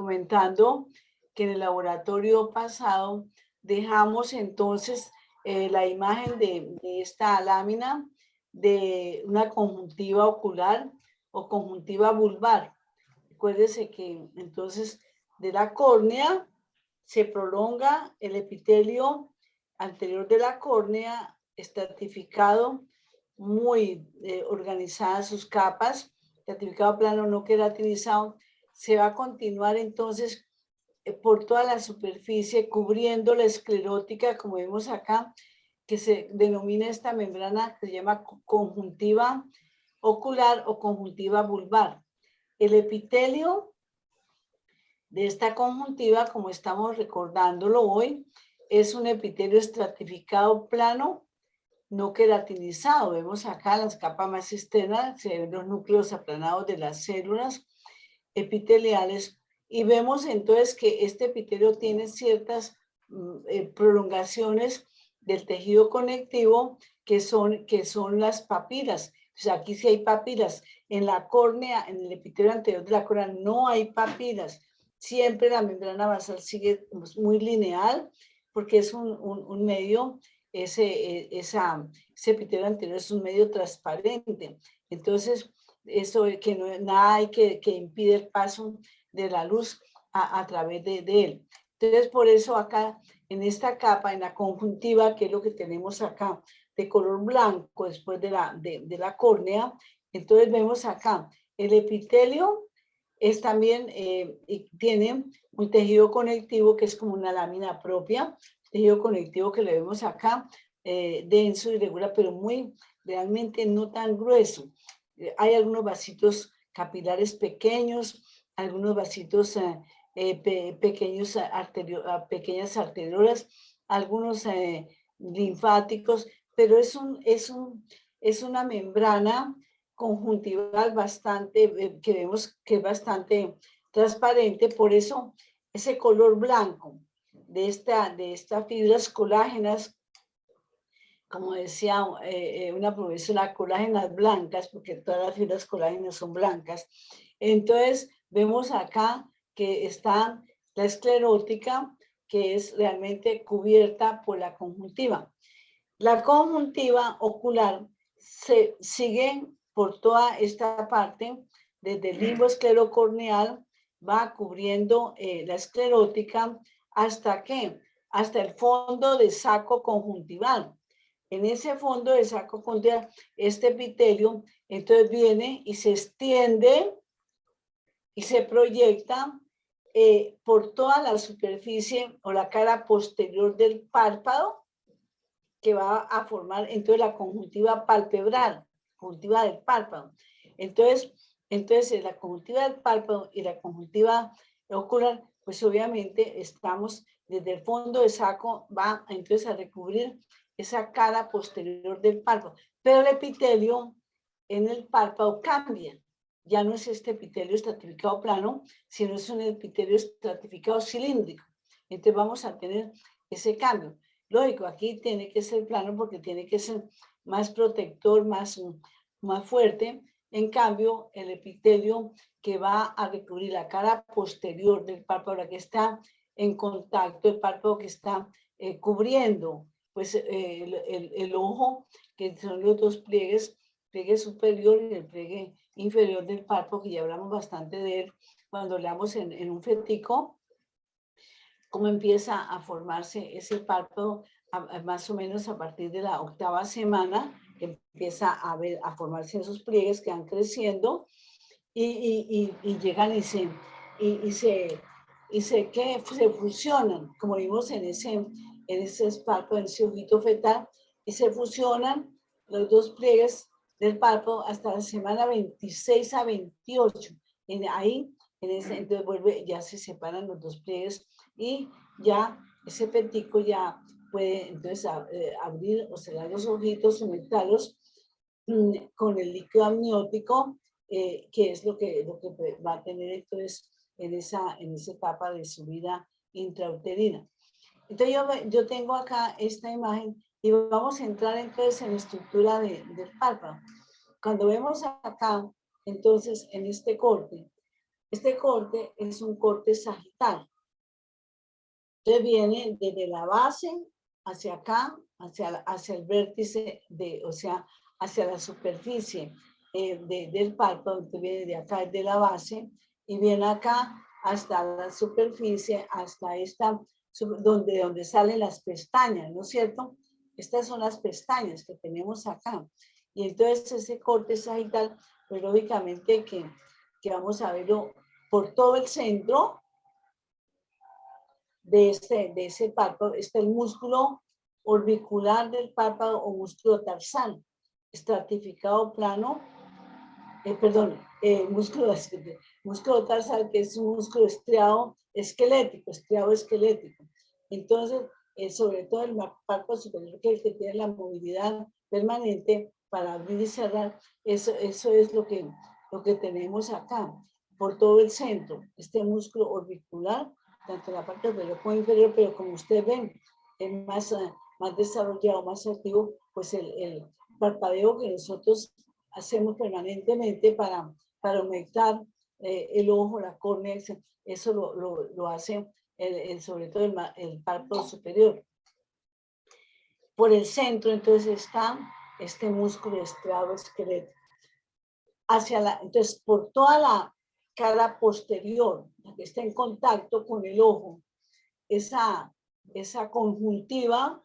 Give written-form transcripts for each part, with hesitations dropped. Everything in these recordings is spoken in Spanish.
comentando que en el laboratorio pasado dejamos entonces la imagen de esta lámina de una conjuntiva ocular o conjuntiva vulvar. Acuérdese que entonces de la córnea se prolonga el epitelio anterior de la córnea, estratificado, muy organizadas sus capas, estratificado plano no queratinizado, se va a continuar entonces por toda la superficie, cubriendo la esclerótica, como vemos acá, que se denomina esta membrana que se llama conjuntiva ocular o conjuntiva vulvar. El epitelio de esta conjuntiva, como estamos recordándolo hoy, es un epitelio estratificado plano, no queratinizado. Vemos acá las capas más externas, se ven los núcleos aplanados de las células epiteliales y vemos entonces que este epitelio tiene ciertas prolongaciones del tejido conectivo que son las papilas. O sea, aquí sí hay papilas. En la córnea, en el epitelio anterior de la córnea no hay papilas. Siempre la membrana basal sigue muy lineal porque es un medio, ese epitelio anterior es un medio transparente. Entonces, eso que no, nada hay que impide el paso de la luz a través de él. Entonces, por eso acá, en esta capa, en la conjuntiva, que es lo que tenemos acá, de color blanco después de la córnea, entonces vemos acá, el epitelio es también, y tiene un tejido conectivo que es como una lámina propia, tejido conectivo que le vemos acá, denso, irregular, pero realmente no tan grueso. Hay algunos vasitos capilares pequeños, algunos vasitos pequeños, pequeñas arteriolas, algunos linfáticos, pero es una membrana conjuntival bastante, que vemos que es bastante transparente, por eso ese color blanco de estas fibras colágenas, como decía una profesora, colágenas blancas, porque todas las fibras colágenas son blancas. Entonces, vemos acá que está la esclerótica, que es realmente cubierta por la conjuntiva. La conjuntiva ocular se sigue por toda esta parte, desde el limbo esclerocorneal, va cubriendo la esclerótica hasta el fondo de saco conjuntival. En ese fondo de saco conjuntival, este epitelio entonces viene y se extiende y se proyecta por toda la superficie o la cara posterior del párpado, que va a formar entonces la conjuntiva palpebral, conjuntiva del párpado. Entonces la conjuntiva del párpado y la conjuntiva ocular, pues obviamente estamos desde el fondo de saco, va entonces a recubrir esa cara posterior del párpado. Pero el epitelio en el párpado cambia. Ya no es este epitelio estratificado plano, sino es un epitelio estratificado cilíndrico. Entonces vamos a tener ese cambio. Lógico, aquí tiene que ser plano porque tiene que ser más protector, más fuerte. En cambio, el epitelio que va a recubrir la cara posterior del párpado, la que está en contacto, el párpado que está cubriendo pues, el ojo, que son los dos pliegue superior y el pliegue inferior del párpado, que ya hablamos bastante de él cuando hablamos en un fetico, cómo empieza a formarse ese párpado más o menos a partir de la 8ª semana, que empieza a formarse esos pliegues que van creciendo y llegan y se fusionan, como vimos en ese párpado, en ese ojito fetal, y se fusionan los dos pliegues del párpado hasta la semana 26 a 28. Entonces ya se separan los dos pliegues y ya ese petico ya puede entonces abrir o cerrar los ojitos, sujetarlos con el líquido amniótico, que es lo que va a tener entonces en esa etapa de su vida intrauterina. Entonces yo tengo acá esta imagen y vamos a entrar entonces en la estructura del párpado. Cuando vemos acá, entonces en este corte, Este corte es un corte sagital. Entonces viene desde la base hacia acá, hacia el vértice, o sea, hacia la superficie del párpado. Entonces viene de acá, de la base, y viene acá hasta la superficie, hasta esta, donde salen las pestañas, ¿no es cierto? Estas son las pestañas que tenemos acá. Y entonces ese corte sagital, pues lógicamente que vamos a verlo por todo el centro de ese párpado. Está el músculo orbicular del párpado o músculo tarsal, estratificado plano, músculo tarsal, que es un músculo estriado esquelético. Entonces, sobre todo el párpado superior, que es el que tiene la movilidad permanente para abrir y cerrar, eso es lo que tenemos acá, por todo el centro, este músculo orbicular, tanto la parte superior como inferior, pero como ustedes ven, es más desarrollado, más activo, pues el parpadeo que nosotros hacemos permanentemente para aumentar el ojo, la córnea, eso lo hace sobre todo el párpado superior. Por el centro, entonces, está este músculo estriado esquelético. Entonces, por toda la cara posterior, que está en contacto con el ojo, esa conjuntiva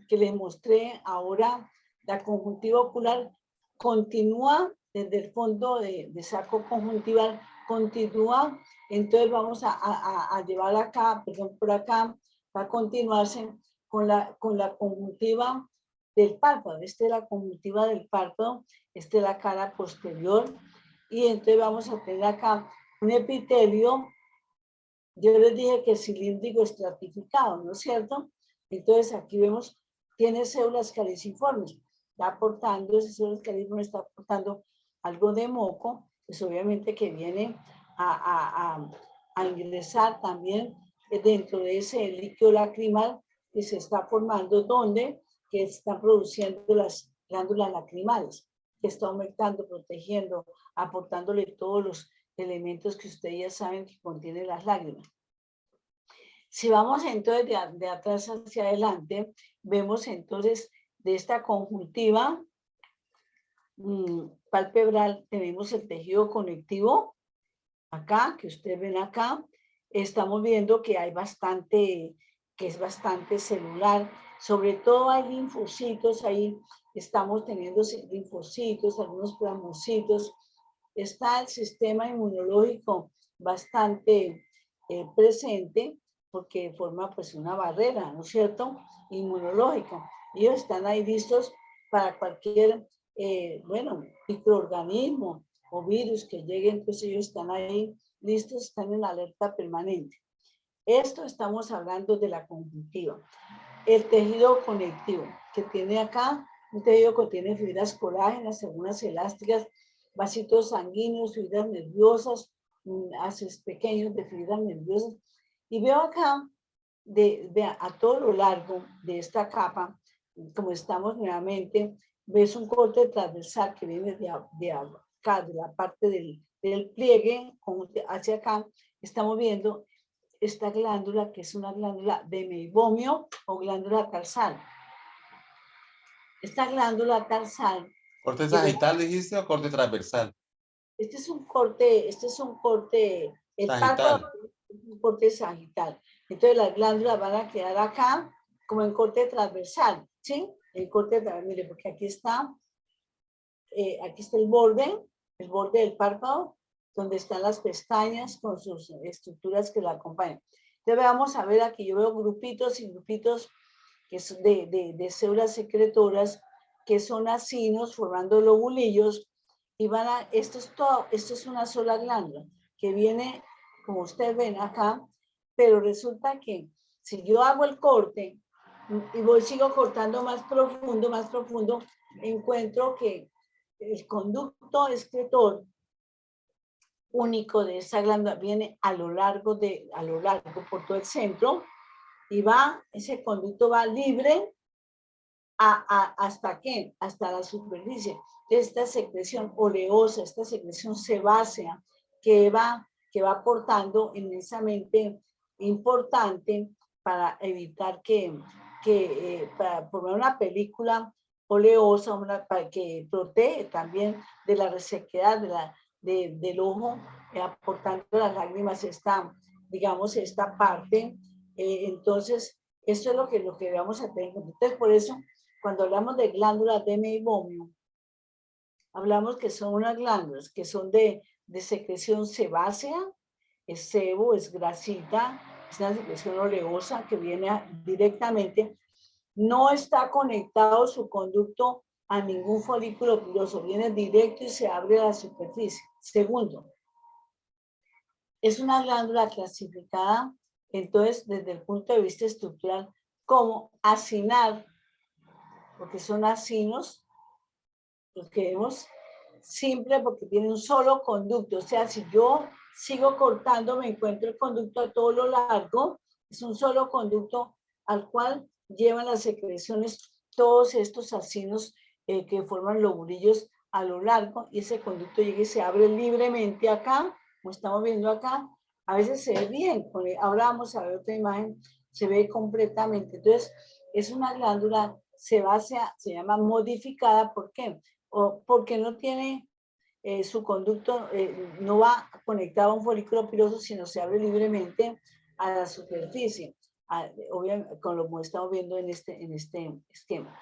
que les mostré ahora, la conjuntiva ocular, continúa desde el fondo de saco conjuntival, continúa. Entonces vamos a llevar acá, perdón, por acá, va a continuarse con la conjuntiva del párpado. Esta es la conjuntiva del párpado, esta es la cara posterior, y entonces vamos a tener acá un epitelio. Yo les dije que cilíndrico estratificado, ¿no es cierto? Entonces aquí vemos, tiene células caliciformes, está aportando, esas células caliciformes está aportando algo de moco, pues obviamente que viene a ingresar también dentro de ese líquido lacrimal que se está formando, donde que están produciendo las glándulas lacrimales, que está aumentando, protegiendo, aportándole todos los elementos que ustedes ya saben que contienen las lágrimas. Si vamos entonces de atrás hacia adelante, vemos entonces de esta conjuntiva palpebral, tenemos el tejido conectivo, acá, que ustedes ven acá, estamos viendo que hay bastante, que es bastante celular, sobre todo hay linfocitos ahí, estamos teniendo linfocitos, algunos plasmocitos, está el sistema inmunológico bastante presente, porque forma pues una barrera, ¿no es cierto?, inmunológica. Ellos están ahí listos para cualquier, microorganismo o virus que lleguen, pues ellos están ahí listos, están en alerta permanente. Esto estamos hablando de la conjuntiva. El tejido conectivo, que tiene acá, un tejido que tiene fibras colágenas, algunas elásticas, vasitos sanguíneos, fibras nerviosas, haces pequeños de fibras nerviosas. Y veo acá, a todo lo largo de esta capa, como estamos nuevamente, ves un corte transversal que viene de acá, de la parte del pliegue hacia acá. Estamos viendo esta glándula, que es una glándula de meibomio o glándula tarsal. Esta glándula tarsal. ¿Corte sagital dijiste o corte transversal? Este es un corte, el párpado es un corte sagital. Entonces las glándulas van a quedar acá como en corte transversal, ¿sí? El corte transversal, mire, porque aquí está el borde del párpado, donde están las pestañas con sus estructuras que la acompañan. Entonces vamos a ver aquí, yo veo grupitos y grupitos que son de células secretoras que son acinos formando lobulillos, y esto es una sola glándula que viene, como ustedes ven acá, pero resulta que si yo hago el corte y sigo cortando más profundo, encuentro que el conducto excretor único de esa glándula viene a lo largo por todo el centro, y ese conducto va libre ¿hasta qué? Hasta la superficie. Esta secreción oleosa, esta secreción sebácea que va que va aportando inmensamente importante para evitar para poner una película oleosa, para que protege también de la resequedad del ojo, aportando las lágrimas digamos, esta parte. Entonces, esto es lo que vamos a tener. Entonces, por eso, cuando hablamos de glándulas de meibomio, hablamos que son unas glándulas que son de secreción sebácea, es sebo, es grasita, es una secreción oleosa que viene directamente, no está conectado su conducto a ningún folículo piloso, viene directo y se abre a la superficie. Segundo, es una glándula clasificada, entonces, desde el punto de vista estructural, como acinar, porque son acinos, los que vemos, simple porque tiene un solo conducto. O sea, si yo sigo cortando, me encuentro el conducto a todo lo largo, es un solo conducto al cual llevan las secreciones todos estos acinos que forman lobulillos a lo largo, y ese conducto llega y se abre libremente acá, como estamos viendo acá. A veces se ve bien, ahora vamos a ver otra imagen, se ve completamente. Entonces, es una glándula sebácea, se llama modificada. ¿Por qué? O porque no tiene su conducto, no va conectado a un folículo piloso, sino se abre libremente a la superficie, obviamente, como estamos viendo en este esquema,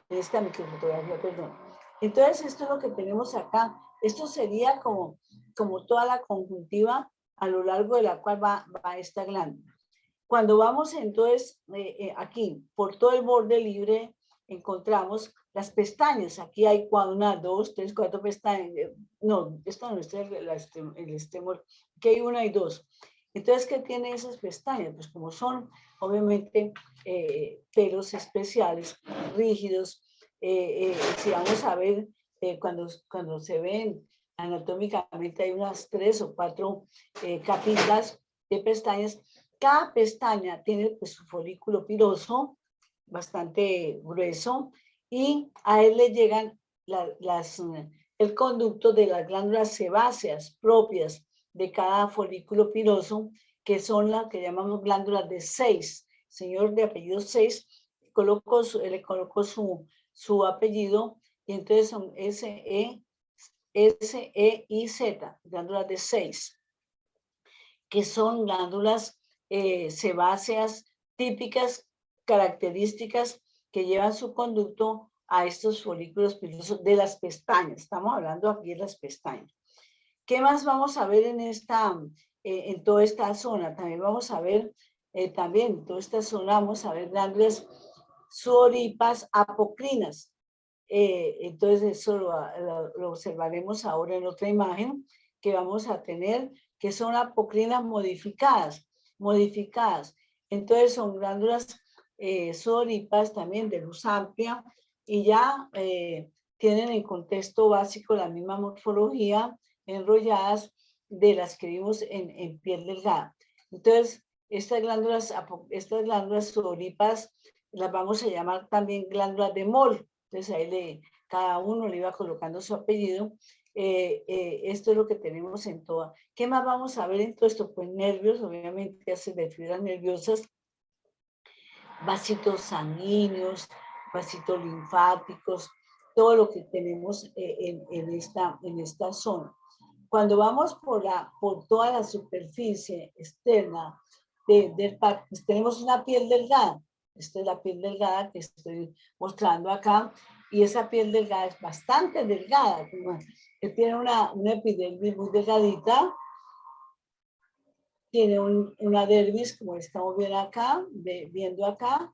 en esta microfotografía, perdón. Entonces, esto es lo que tenemos acá. Esto sería como toda la conjuntiva a lo largo de la cual va esta glándula. Cuando vamos entonces aquí, por todo el borde libre, encontramos las pestañas. Aquí hay 1, 2, 3, 4 pestañas. No, esta no es el extremo. Aquí hay 1 y 2. Entonces, ¿qué tiene esas pestañas? Pues como son, obviamente, pelos especiales, rígidos. Si vamos a ver, cuando se ven anatómicamente, hay unas 3 o 4 capitas de pestañas. Cada pestaña tiene pues su folículo piloso, bastante grueso, y a él le llegan el conducto de las glándulas sebáceas propias de cada folículo piloso, que son las que llamamos glándulas de 6. Señor de apellido 6, le colocó su apellido, y entonces son S-E-I-Z, glándulas de 6, que son glándulas sebáceas típicas, características, que llevan su conducto a estos folículos pilosos de las pestañas. Estamos hablando aquí de las pestañas. ¿Qué más vamos a ver en toda esta zona? También vamos a ver, en toda esta zona vamos a ver glándulas sudoríparas apocrinas. Entonces eso lo observaremos ahora en otra imagen que vamos a tener, que son apocrinas modificadas. Entonces son glándulas sudoríparas también de luz amplia, y ya tienen en contexto básico la misma morfología, enrolladas de las que vimos en piel delgada. Entonces, estas glándulas sudoríparas las vamos a llamar también glándulas de Moll. Entonces ahí cada uno le iba colocando su apellido. Esto es lo que tenemos en toda. ¿Qué más vamos a ver en todo esto? Pues nervios, obviamente, hace de fibras nerviosas, vasitos sanguíneos, vasitos linfáticos, todo lo que tenemos en esta zona. Cuando vamos por toda la superficie externa del parque, pues tenemos una piel delgada. Esta es la piel delgada que estoy mostrando acá, y esa piel delgada es bastante delgada, que tiene una epidermis muy delgadita, tiene una dermis, como estamos viendo acá,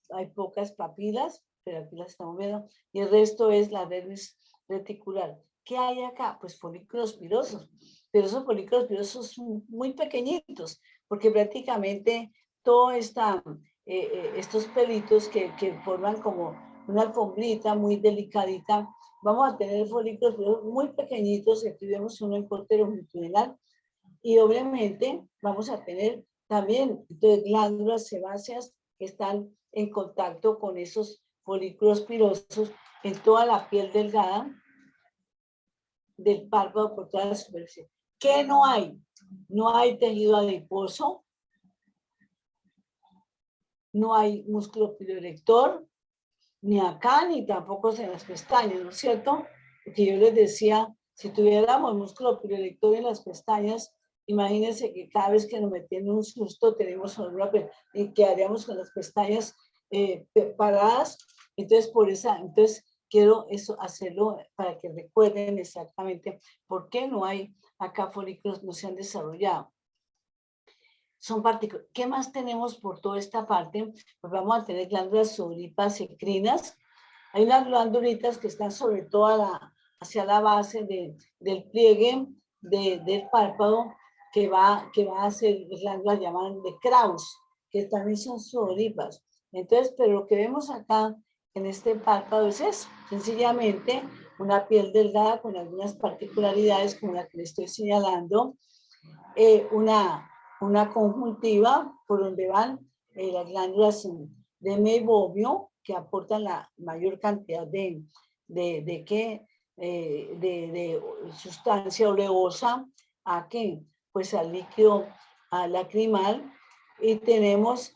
hay pocas papilas, pero aquí las estamos viendo, y el resto es la dermis reticular. ¿Qué hay acá? Pues folículos pilosos, pero esos folículos pilosos son muy pequeñitos, porque prácticamente todos estos pelitos que forman como una alfombrita muy delicadita, vamos a tener folículos pilosos muy pequeñitos, y aquí vemos uno en corte longitudinal, y obviamente vamos a tener también glándulas sebáceas que están en contacto con esos folículos pilosos en toda la piel delgada del párpado, por toda la superficie. ¿Qué no hay? No hay tejido adiposo, no hay músculo piloerector, ni acá, ni tampoco en las pestañas, ¿no es cierto? Porque yo les decía, si tuviéramos músculo piloerector en las pestañas, imagínense que cada vez que nos metían un susto, tenemos alguna, y quedaríamos con las pestañas paradas. Entonces, entonces quiero eso hacerlo para que recuerden exactamente por qué no hay acá folículos, no se han desarrollado. Son partículas. ¿Qué más tenemos por toda esta parte? Pues vamos a tener glándulas sudoríparas ecrinas. Hay unas glándulitas que están sobre todo hacia la base del pliegue del párpado que va a ser glándulas llamadas de Krauss, que también son sudoríparas. Entonces, pero lo que vemos acá en este párpado es eso, sencillamente una piel delgada con algunas particularidades como la que le estoy señalando, una conjuntiva por donde van las glándulas de meibomio que aportan la mayor cantidad de sustancia oleosa a qué, pues al líquido lacrimal, y tenemos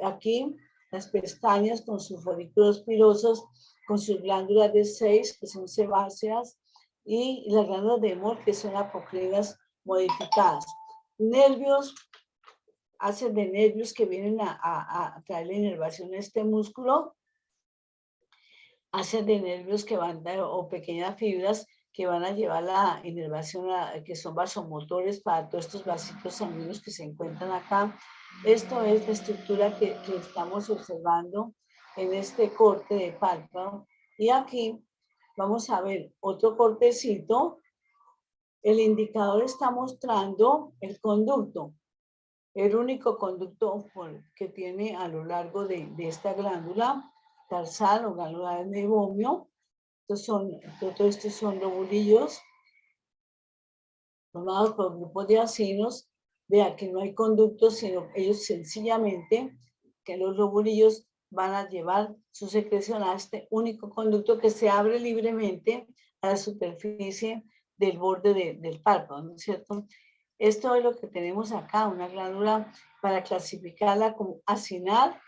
aquí las pestañas con sus folículos pilosos, con sus glándulas de 6 que son sebáceas, y las glándulas de Mohr que son apocrinas modificadas. Nervios, haces de nervios que vienen a traer la inervación a este músculo, haces de nervios que van, o pequeñas fibras que van a llevar la inervación, que son vasomotores para todos estos vasitos sanguíneos que se encuentran acá. Esto es la estructura que estamos observando en este corte de párpado. Y aquí vamos a ver otro cortecito. El indicador está mostrando el conducto, el único conducto que tiene a lo largo de esta glándula tarsal o glándula de meibomio. Todos estos son lobulillos formados por grupos de acinos. Vea que no hay conductos, sino ellos sencillamente, que los lobulillos van a llevar su secreción a este único conducto que se abre libremente a la superficie del borde del párpado, ¿no es cierto? Esto es lo que tenemos acá, una glándula para clasificarla como acinar,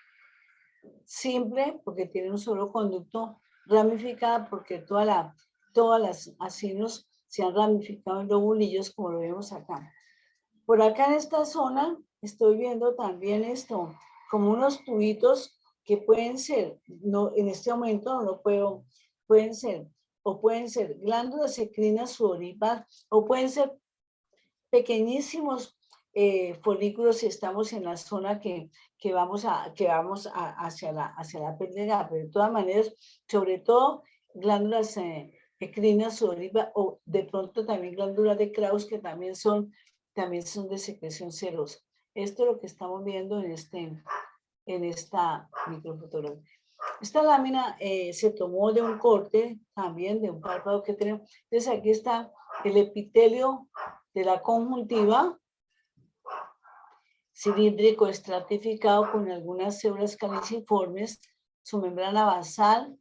simple, porque tiene un solo conducto, ramificada, porque todas las acinos se han ramificado en lobulillos, como lo vemos acá. Por acá en esta zona estoy viendo también esto, como unos tubitos que pueden ser, no, en este momento no puedo, pueden ser glándulas ecrinas sudoríparas, o pueden ser pequeñísimos folículos si estamos en la zona que vamos hacia la pérdida, pero de todas maneras, sobre todo glándulas ecrinas sudoríparas, o de pronto también glándulas de Krauss que también son de secreción serosa. Esto es lo que estamos viendo en esta microfotografía. Esta lámina se tomó de un corte también de un párpado que tenemos. Entonces aquí está el epitelio de la conjuntiva, cilíndrico estratificado con algunas células caliciformes, su membrana basal,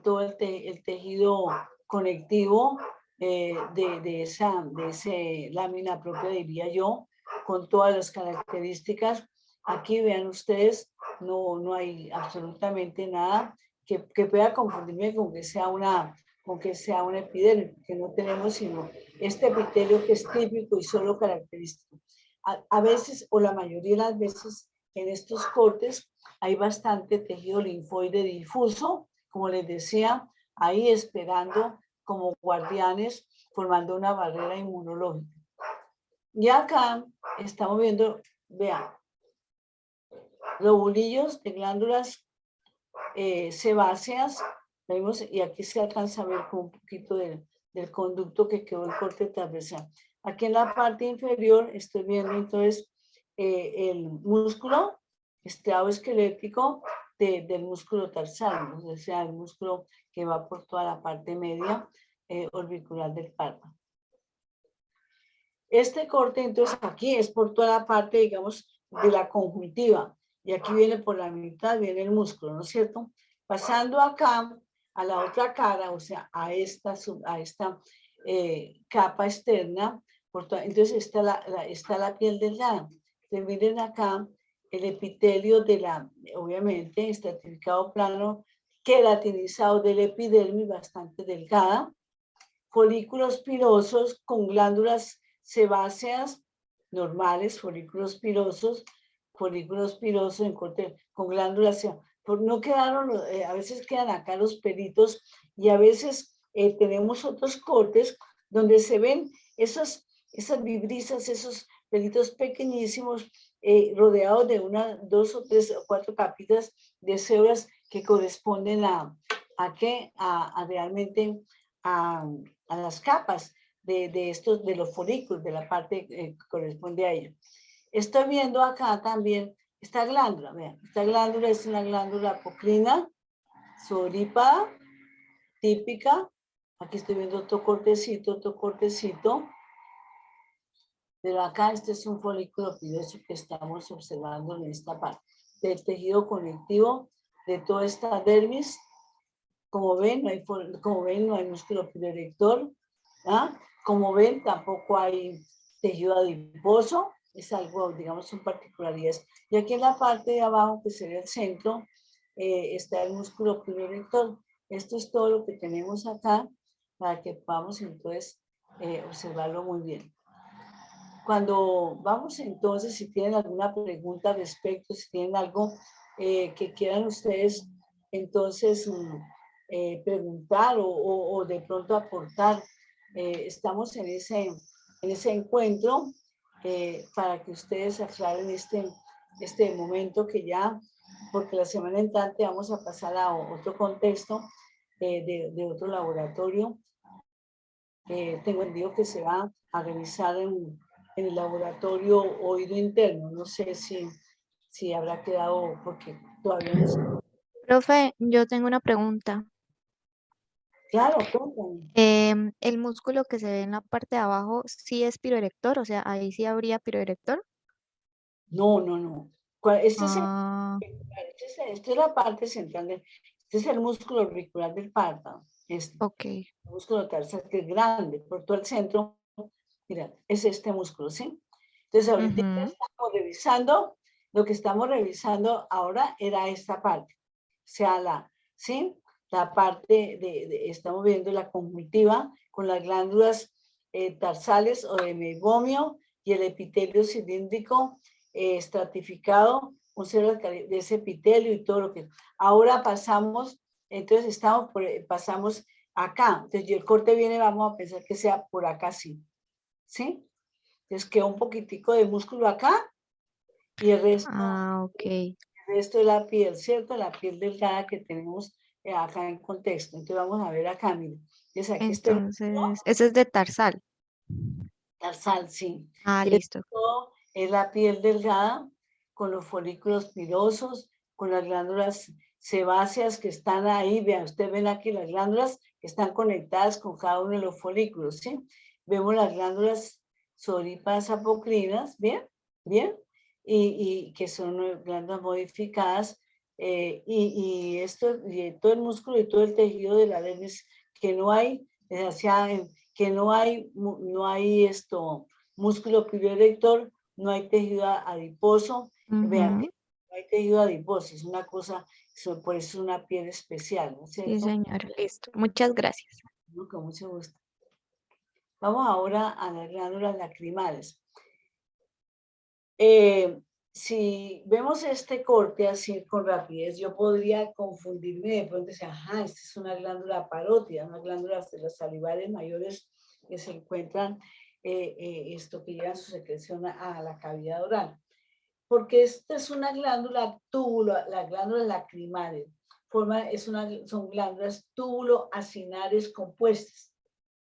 todo el tejido conectivo de esa lámina propia, diría yo, con todas las características. Aquí vean ustedes, no hay absolutamente nada que pueda confundirme con que sea una epidermis, que no tenemos sino este epitelio que es típico y solo característico. A veces, o la mayoría de las veces, en estos cortes hay bastante tejido linfoide difuso, como les decía, ahí esperando como guardianes, formando una barrera inmunológica. Y acá estamos viendo, vean, lobulillos de glándulas sebáceas, vemos, y aquí se alcanza a ver con un poquito del conducto que quedó el corte transversal. Aquí en la parte inferior estoy viendo entonces el músculo estriado esquelético del músculo tarsal, o sea, el músculo que va por toda la parte media orbicular del párpado. Este corte entonces aquí es por toda la parte, digamos, de la conjuntiva, y aquí viene por la mitad, viene el músculo, ¿no es cierto? Pasando acá a la otra cara, o sea, a esta capa externa, Entonces está la piel delgada. Entonces miren acá el epitelio obviamente, estratificado plano, queratinizado del epidermis, bastante delgada, folículos pilosos con glándulas sebáceas normales, folículos pilosos en corte, con glándulas, no quedaron, a veces quedan acá los pelitos y a veces tenemos otros cortes donde se ven esas vibrisas, esos pelitos pequeñísimos rodeados de 1, 2 o 3 o 4 capitas de células que corresponden a realmente a las capas de los folículos, de la parte que corresponde a ello. Estoy viendo acá también esta glándula, vean, esta glándula es una glándula apocrina, sudorípada, típica. Aquí estoy viendo otro cortecito, pero acá este es un folículo piloso que estamos observando en esta parte del tejido conectivo de toda esta dermis. Como ven, no hay músculo piloerector. ¿Ah? Como ven, tampoco hay tejido adiposo, es algo, digamos, son particularidades. Y aquí en la parte de abajo, que sería el centro, está el músculo piloerector. Esto es todo lo que tenemos acá para que podamos entonces observarlo muy bien. Cuando vamos entonces, si tienen alguna pregunta al respecto, si tienen algo que quieran ustedes entonces preguntar o de pronto aportar, estamos en ese encuentro para que ustedes aclaren este momento que ya, porque la semana entrante vamos a pasar a otro contexto de otro laboratorio. Tengo entendido que se va a revisar en el laboratorio oído interno. No sé si habrá quedado, porque todavía no sé. Profe, yo tengo una pregunta. Claro, cuéntame. El músculo que se ve en la parte de abajo, ¿sí es piroerector? O sea, ahí sí habría piroerector. No. Este es, Ah, esta es la parte central. Este es el músculo auricular del párpado. ok. El músculo tarsal, que es grande, por todo el centro. Mira, es este músculo, ¿sí? Entonces, ahorita ya Ujú. estamos revisando, lo que estamos revisando ahora era esta parte. O sea, ¿sí? La parte estamos viendo la conjuntiva con las glándulas tarsales o de meibomio y el epitelio cilíndrico estratificado, un cero de ese epitelio y todo lo que... Ahora pasamos, entonces pasamos acá. Entonces, el corte viene, vamos a pensar que sea por acá, sí. ¿Sí? Entonces queda un poquitico de músculo acá y Ah, ok. el resto de la piel, ¿cierto? La piel delgada que tenemos acá en contexto. Entonces vamos a ver acá, miren. Entonces aquí está el Entonces, ese es de tarsal. tarsal, sí. Ah, listo. Esto es la piel delgada con los folículos pilosos, con las glándulas sebáceas que están ahí. Vean, ustedes ven aquí las glándulas que están conectadas con cada uno de los folículos, ¿sí? Vemos las glándulas sudoríparas apocrinas, ¿bien? ¿Bien? Y que son glándulas modificadas. Y todo el músculo y todo el tejido de la dermis que no hay, que no hay músculo piloerector, no hay tejido adiposo. Vean, Ujú. no hay tejido adiposo, es una cosa, por eso es una piel especial, ¿no es Sí, cierto? señora. Listo. Muchas gracias. ¿No? Con mucho gusto. Vamos ahora a las glándulas lacrimales. Si vemos este corte así con rapidez, yo podría confundirme de pronto y decir, ajá, esta es una glándula parótida, una glándula de las salivales mayores que se encuentran, esto que llevan su secreción a la cavidad oral. Porque esta es una glándula túbulo, las glándulas lacrimales, son glándulas túbulo-acinares compuestas,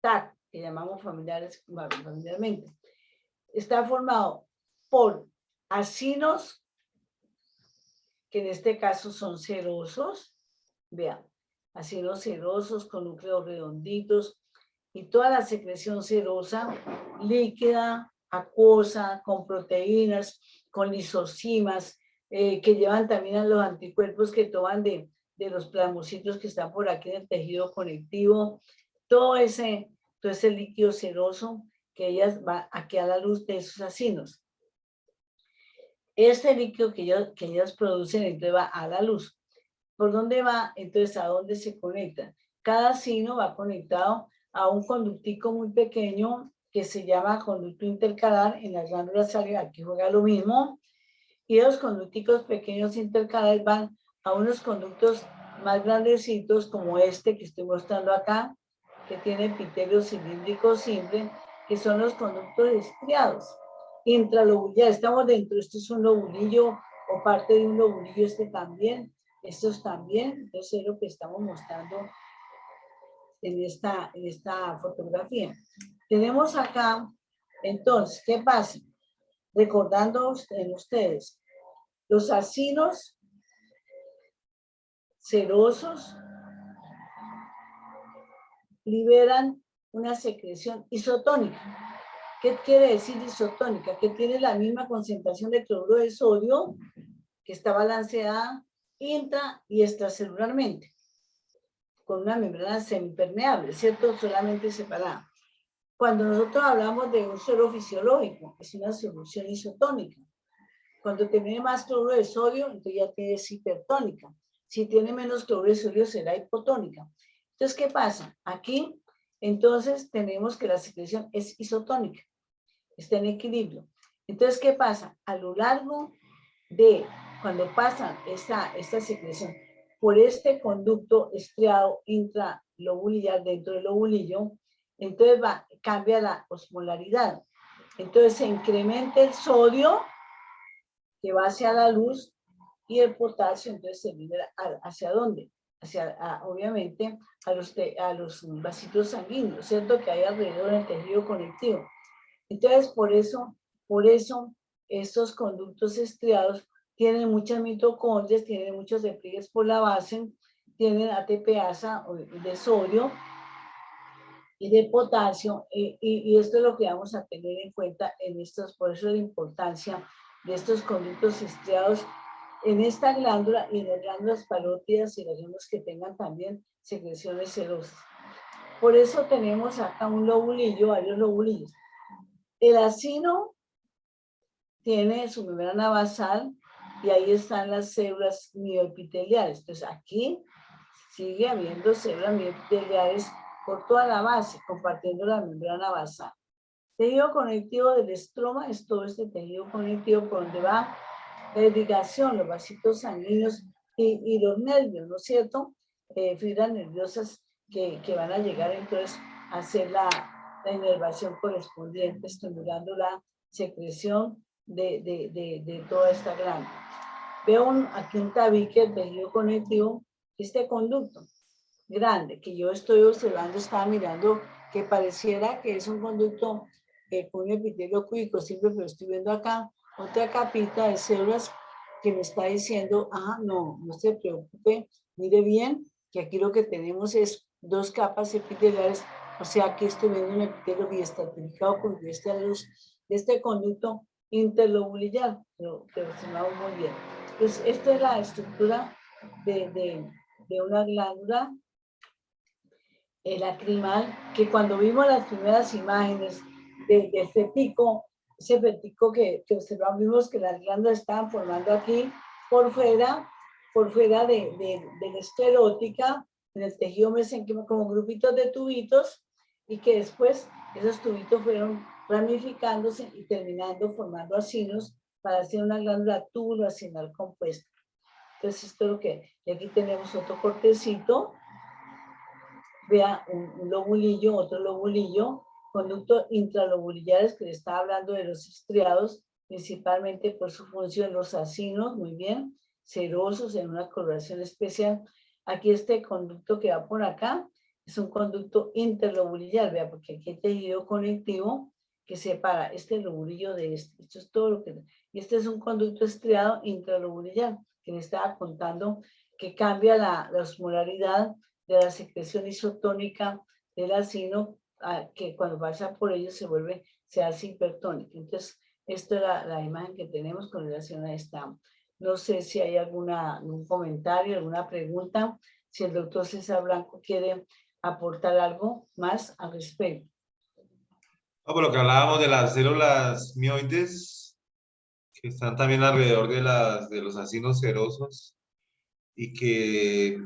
TAC, que llamamos familiarmente. Está formado por acinos, que en este caso son serosos, vean, acinos serosos con núcleos redonditos y toda la secreción serosa, líquida, acuosa, con proteínas, con lisocimas, que llevan también a los anticuerpos que toman de los plasmocitos que están por aquí en el tejido conectivo, todo ese líquido seroso que ellas van aquí a la luz de esos acinos. Este líquido que ellas producen, entonces va a la luz. ¿Por dónde va? Entonces, ¿a dónde se conecta? Cada sino va conectado a un conductico muy pequeño que se llama conducto intercalar en la glándula salivar. Aquí juega lo mismo. Y los conducticos pequeños intercalares van a unos conductos más grandecitos como este que estoy mostrando acá, que tiene epitelio cilíndrico simple, que son los conductos estriados. Intralobular, estamos dentro, esto es un lobulillo o parte de un lobulillo, este también, estos también, entonces es lo que estamos mostrando en esta fotografía. Tenemos acá, entonces, ¿qué pasa? Recordando en ustedes, los acinos serosos liberan una secreción isotónica. ¿Qué quiere decir isotónica? Que tiene la misma concentración de cloruro de sodio, que está balanceada intra y extracelularmente, con una membrana semipermeable, ¿cierto? Solamente separada. Cuando nosotros hablamos de un suero fisiológico, es una solución isotónica. Cuando tiene más cloruro de sodio, entonces ya es hipertónica. Si tiene menos cloruro de sodio, será hipotónica. Entonces, ¿qué pasa? Aquí, entonces, tenemos que la secreción es isotónica, está en equilibrio. Entonces, ¿qué pasa? A lo largo de cuando pasa esta secreción por este conducto estriado intralobulillar dentro del lobulillo, entonces cambia la osmolaridad. Entonces se incrementa el sodio que va hacia la luz y el potasio entonces se libera hacia dónde, obviamente a los vasitos sanguíneos, ¿cierto? Que hay alrededor del tejido conectivo. Entonces por eso estos conductos estriados tienen muchas mitocondrias, tienen muchos repliegues por la base, tienen ATPasa de sodio y de potasio, y esto es lo que vamos a tener en cuenta en estos, por eso la importancia de estos conductos estriados en esta glándula y en las glándulas parótidas y las glándulas que tengan también secreciones serosas. Por eso tenemos acá un lobulillo, varios lobulillos. El acino tiene su membrana basal y ahí están las células mioepiteliales. Entonces aquí sigue habiendo células mioepiteliales por toda la base, compartiendo la membrana basal. Tejido conectivo del estroma es todo este tejido conectivo por donde va la irrigación, los vasitos sanguíneos y los nervios, ¿no es cierto? Fibras nerviosas que van a llegar entonces a hacer la inervación correspondiente, estimulando la secreción de toda esta glándula. Veo aquí un tabique del tejido conectivo, este conducto grande que yo estoy observando, estaba mirando que pareciera que es un conducto con un epitelio cúbico simple, pero estoy viendo acá otra capita de células que me está diciendo, no se preocupe, mire bien, que aquí lo que tenemos es dos capas epiteliales, o sea, aquí estoy viendo un epitelio biestratificado con esta luz de este conducto interlobulillar, pero observamos muy bien. Pues esta es la estructura de una glándula lacrimal, que cuando vimos las primeras imágenes de este pico, ese pico que observamos, vimos que las glándulas estaban formando aquí por fuera de la esclerótica, en el tejido mesénquimo, como grupitos de tubitos, y que después esos tubitos fueron ramificándose y terminando formando acinos para hacer una glándula túbulo-acinal compuesta. Entonces esto es lo que, y aquí tenemos otro cortecito. Vea un lobulillo, otro lobulillo, conductos intralobulillares, que le estaba hablando de los estriados, principalmente por su función, los acinos, muy bien, serosos en una coloración especial. Aquí este conducto que va por acá es un conducto interlobulillar, vea, porque aquí hay tejido conectivo que separa este lobulillo de este. Esto es todo lo que... Y este es un conducto estriado intralobulillar, que me estaba contando que cambia la osmolaridad de la secreción isotónica del acino, que cuando pasa por ello se hace hipertónica. Entonces, esta es la imagen que tenemos con relación a esta. No sé si hay algún comentario, alguna pregunta, si el doctor César Blanco quiere aportar algo más al respecto. por lo que hablábamos de las células mioides, que están también alrededor de los acinos serosos y que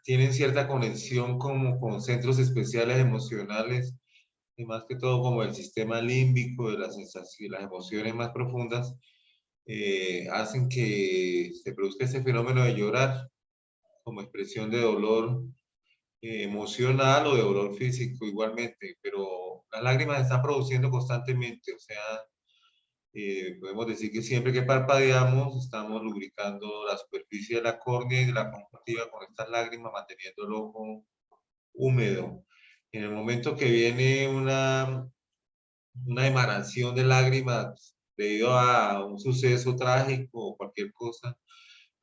tienen cierta conexión como con centros especiales emocionales y más que todo como el sistema límbico de las sensaciones, las emociones más profundas, hacen que se produzca ese fenómeno de llorar como expresión de dolor emocional o de dolor físico igualmente, pero las lágrimas se están produciendo constantemente, o sea, podemos decir que siempre que parpadeamos estamos lubricando la superficie de la córnea y de la conjuntiva con estas lágrimas, manteniendo el ojo húmedo. En el momento que viene una emanación de lágrimas debido a un suceso trágico o cualquier cosa,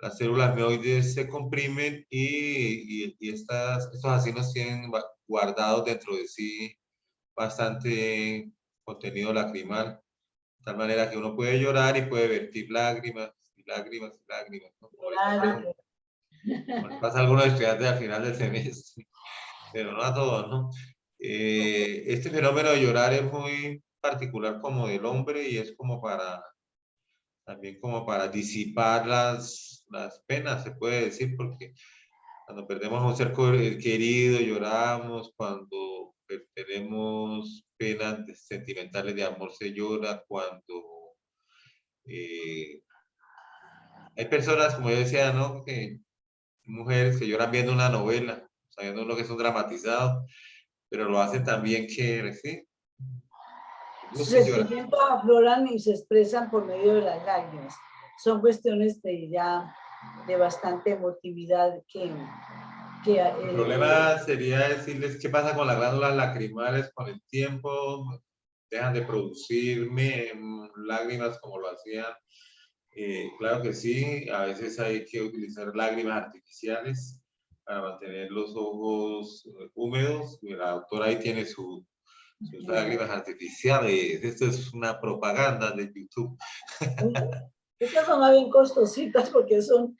las células mioides se comprimen y estos acinos tienen guardados dentro de sí bastante contenido lacrimal, de tal manera que uno puede llorar y puede vertir lágrimas y lágrimas y lágrimas, ¿no? Claro. Como les pasa a algunos estudiantes al final del semestre, pero no a todos, ¿no? Este fenómeno de llorar es muy particular como del hombre y es como para, también como para disipar las penas, se puede decir, porque cuando perdemos a un ser querido lloramos, cuando tenemos penas sentimentales de amor se llora, cuando hay personas, como yo decía, ¿no? Que mujeres que lloran viendo una novela, sabiendo lo que es un dramatizado, pero lo hacen también que, sí, Sus gusta llorar. sentimientos afloran y se expresan por medio de las lágrimas. Son cuestiones de ya de bastante emotividad que El problema sería decirles qué pasa con las glándulas lacrimales con el tiempo, dejan de producir lágrimas como lo hacían. Claro que sí, a veces hay que utilizar lágrimas artificiales para mantener los ojos húmedos. La doctora ahí tiene sus lágrimas artificiales. Esto es una propaganda de YouTube. estas son más bien costositas porque son,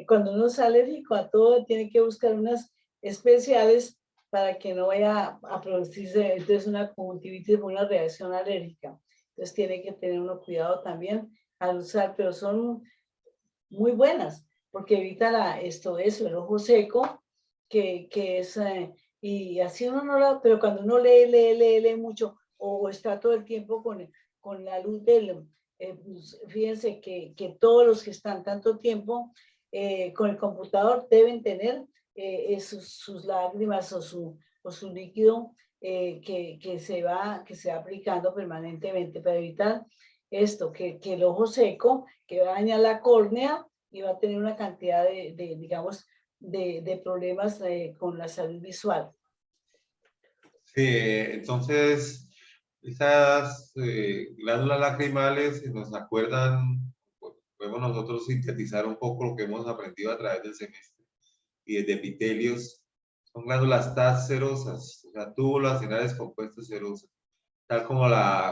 cuando uno es alérgico a todo, tiene que buscar unas especiales para que no vaya a producirse entonces una conjuntivitis o una reacción alérgica. Entonces tiene que tener uno cuidado también al usar, pero son muy buenas porque evita esto, eso, el ojo seco, que es, y así uno no la, pero cuando uno lee mucho o está todo el tiempo con la luz del, pues, fíjense que todos los que están tanto tiempo con el computador deben tener sus lágrimas o su líquido que se va aplicando permanentemente para evitar esto, que el ojo seco, que va a dañar la córnea y va a tener una cantidad digamos, de problemas con la salud visual. Sí, entonces esas glándulas lacrimales nos acuerdan, podemos nosotros sintetizar un poco lo que hemos aprendido a través del semestre y desde epitelios. Son glándulas TAZ serosas, o sea, túbulos acinares compuestos serosas, tal como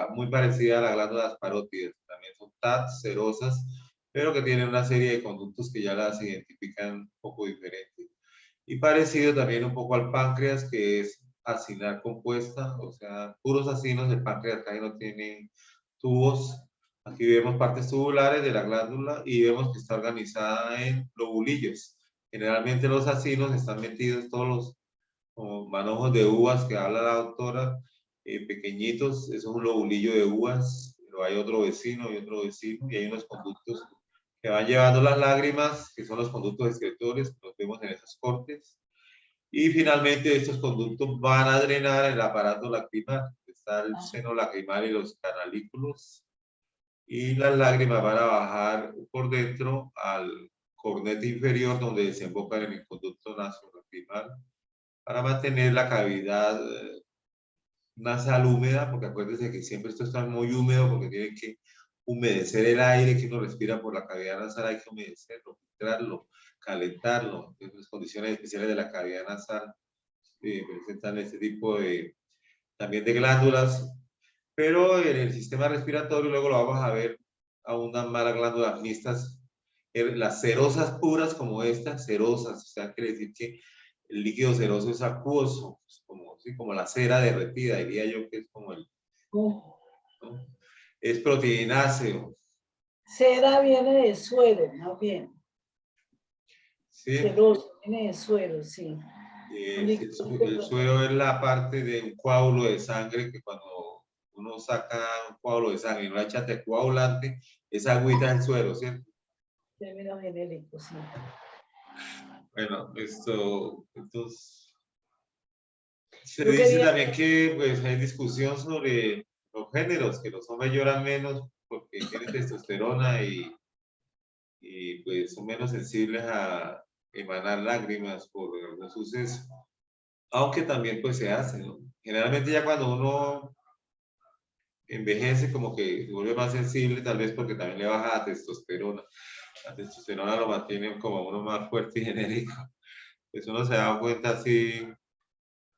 muy parecida a las glándulas parótidas, también son TAZ serosas, pero que tienen una serie de conductos que ya las identifican un poco diferentes. Y parecido también un poco al páncreas, que es acinar compuesta, o sea, puros acinos. El páncreas casi no tiene tubos. Aquí vemos partes tubulares de la glándula y vemos que está organizada en lobulillos. Generalmente los acinos están metidos todos los como manojos de uvas que habla la doctora, pequeñitos, eso es un lobulillo de uvas, pero hay otro vecino y otro vecino, y hay unos conductos que van llevando las lágrimas, que son los conductos excretores, que los vemos en esos cortes, y finalmente estos conductos van a drenar el aparato lacrimal, está el seno lacrimal y los canalículos, y las lágrimas van a bajar por dentro al cornete inferior donde desembocan en el conducto nasolacrimal para mantener la cavidad nasal húmeda, porque acuérdense que siempre esto está muy húmedo porque tiene que humedecer el aire que uno respira por la cavidad nasal, hay que humedecerlo, filtrarlo, calentarlo. En las condiciones especiales de la cavidad nasal presentan este tipo de, también de glándulas, pero en el sistema respiratorio luego lo vamos a ver a unas malas glándulas mixtas, las serosas puras como estas, serosas, o sea, quiere decir que el líquido seroso es acuoso, como, ¿sí? Como la cera derretida, diría yo que es como Oh. ¿no? Es proteínáceo. Cera viene de suero, más bien. ¿Sí? Ceroso, viene de suero, sí. El suero es la parte de un coágulo de sangre que cuando uno saca un coágulo de sangre y no le echa coagulante, esa agüita del suero, ¿cierto? Término genérico, sí. Bueno, entonces, se Yo dice quería, también que pues, hay discusión sobre los géneros, que los hombres lloran menos porque tienen testosterona y pues son menos sensibles a emanar lágrimas por algún suceso, aunque también pues se hace, ¿no? Generalmente ya cuando uno envejece como que se vuelve más sensible, tal vez porque también le baja la testosterona. La testosterona lo mantiene como uno más fuerte y genérico. Pues uno se da cuenta así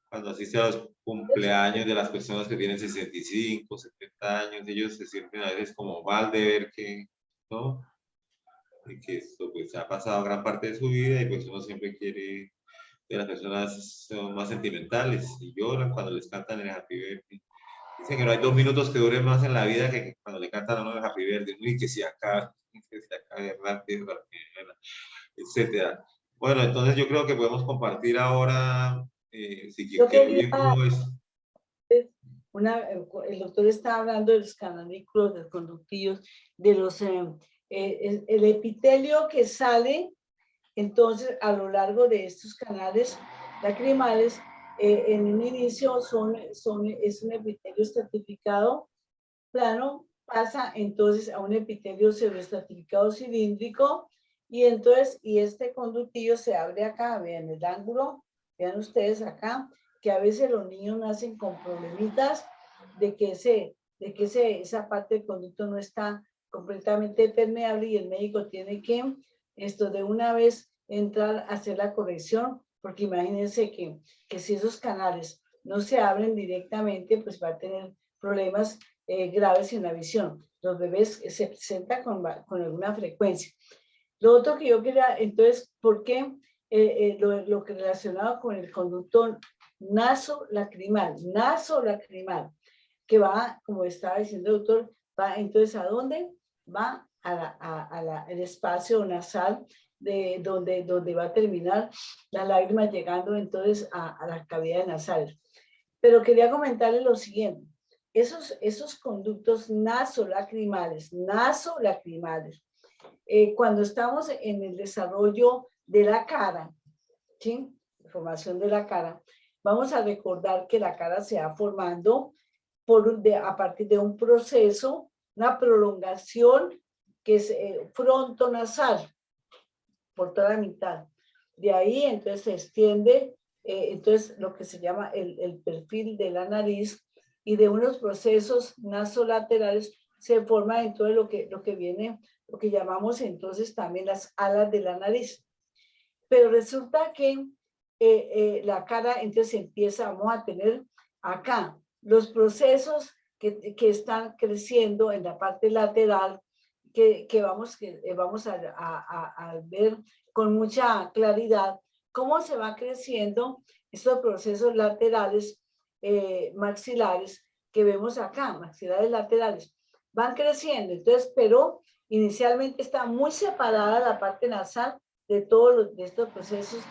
cuando asiste a los cumpleaños de las personas que tienen 65, 70 años, ellos se sienten a veces como mal de ver que, ¿no? Y que esto pues ha pasado gran parte de su vida y pues uno siempre quiere, de las personas son más sentimentales y lloran cuando les cantan el Happy Birthday. Dicen que no hay 2 minutos que duren más en la vida que cuando le cantan a uno el Happy Birthday, y que se acabe rápido, etcétera. Bueno, entonces yo creo que podemos compartir ahora, si yo quiero quería, bien cómo es. el doctor está hablando de los cananículos, de los conductillos, de los, el epitelio que sale, entonces, a lo largo de estos canales lacrimales, en un inicio es un epitelio estratificado plano, pasa entonces a un epitelio pseudoestratificado cilíndrico, y entonces, y este conductillo se abre acá, vean el ángulo, vean ustedes acá, que a veces los niños nacen con problemitas de que esa parte del conducto no está completamente permeable y el médico tiene que de una vez entrar a hacer la corrección, porque imagínense que si esos canales no se abren directamente, pues va a tener problemas graves en la visión. Los bebés se presentan con alguna frecuencia. Lo otro que yo quería, entonces, ¿por qué lo que relacionado con el conducto nasolacrimal, que va, como estaba diciendo el doctor, va entonces ¿a dónde? Va al espacio nasal donde va a terminar la lágrima llegando entonces a las cavidades nasales. Pero quería comentarles lo siguiente. Esos conductos nasolacrimales, cuando estamos en el desarrollo de la cara, ¿sí? Formación de la cara, vamos a recordar que la cara se va formando a partir de un proceso, una prolongación que es frontonasal por toda la mitad. De ahí entonces se extiende entonces lo que se llama el perfil de la nariz, y de unos procesos nasolaterales se forma entonces lo que viene, lo que llamamos entonces también las alas de la nariz. Pero resulta que la cara entonces empieza, vamos a tener acá los procesos que están creciendo en la parte lateral, que vamos a ver con mucha claridad cómo se va creciendo estos procesos laterales maxilares que vemos acá, maxilares laterales, van creciendo. Entonces, pero inicialmente está muy separada la parte nasal de todos de estos procesos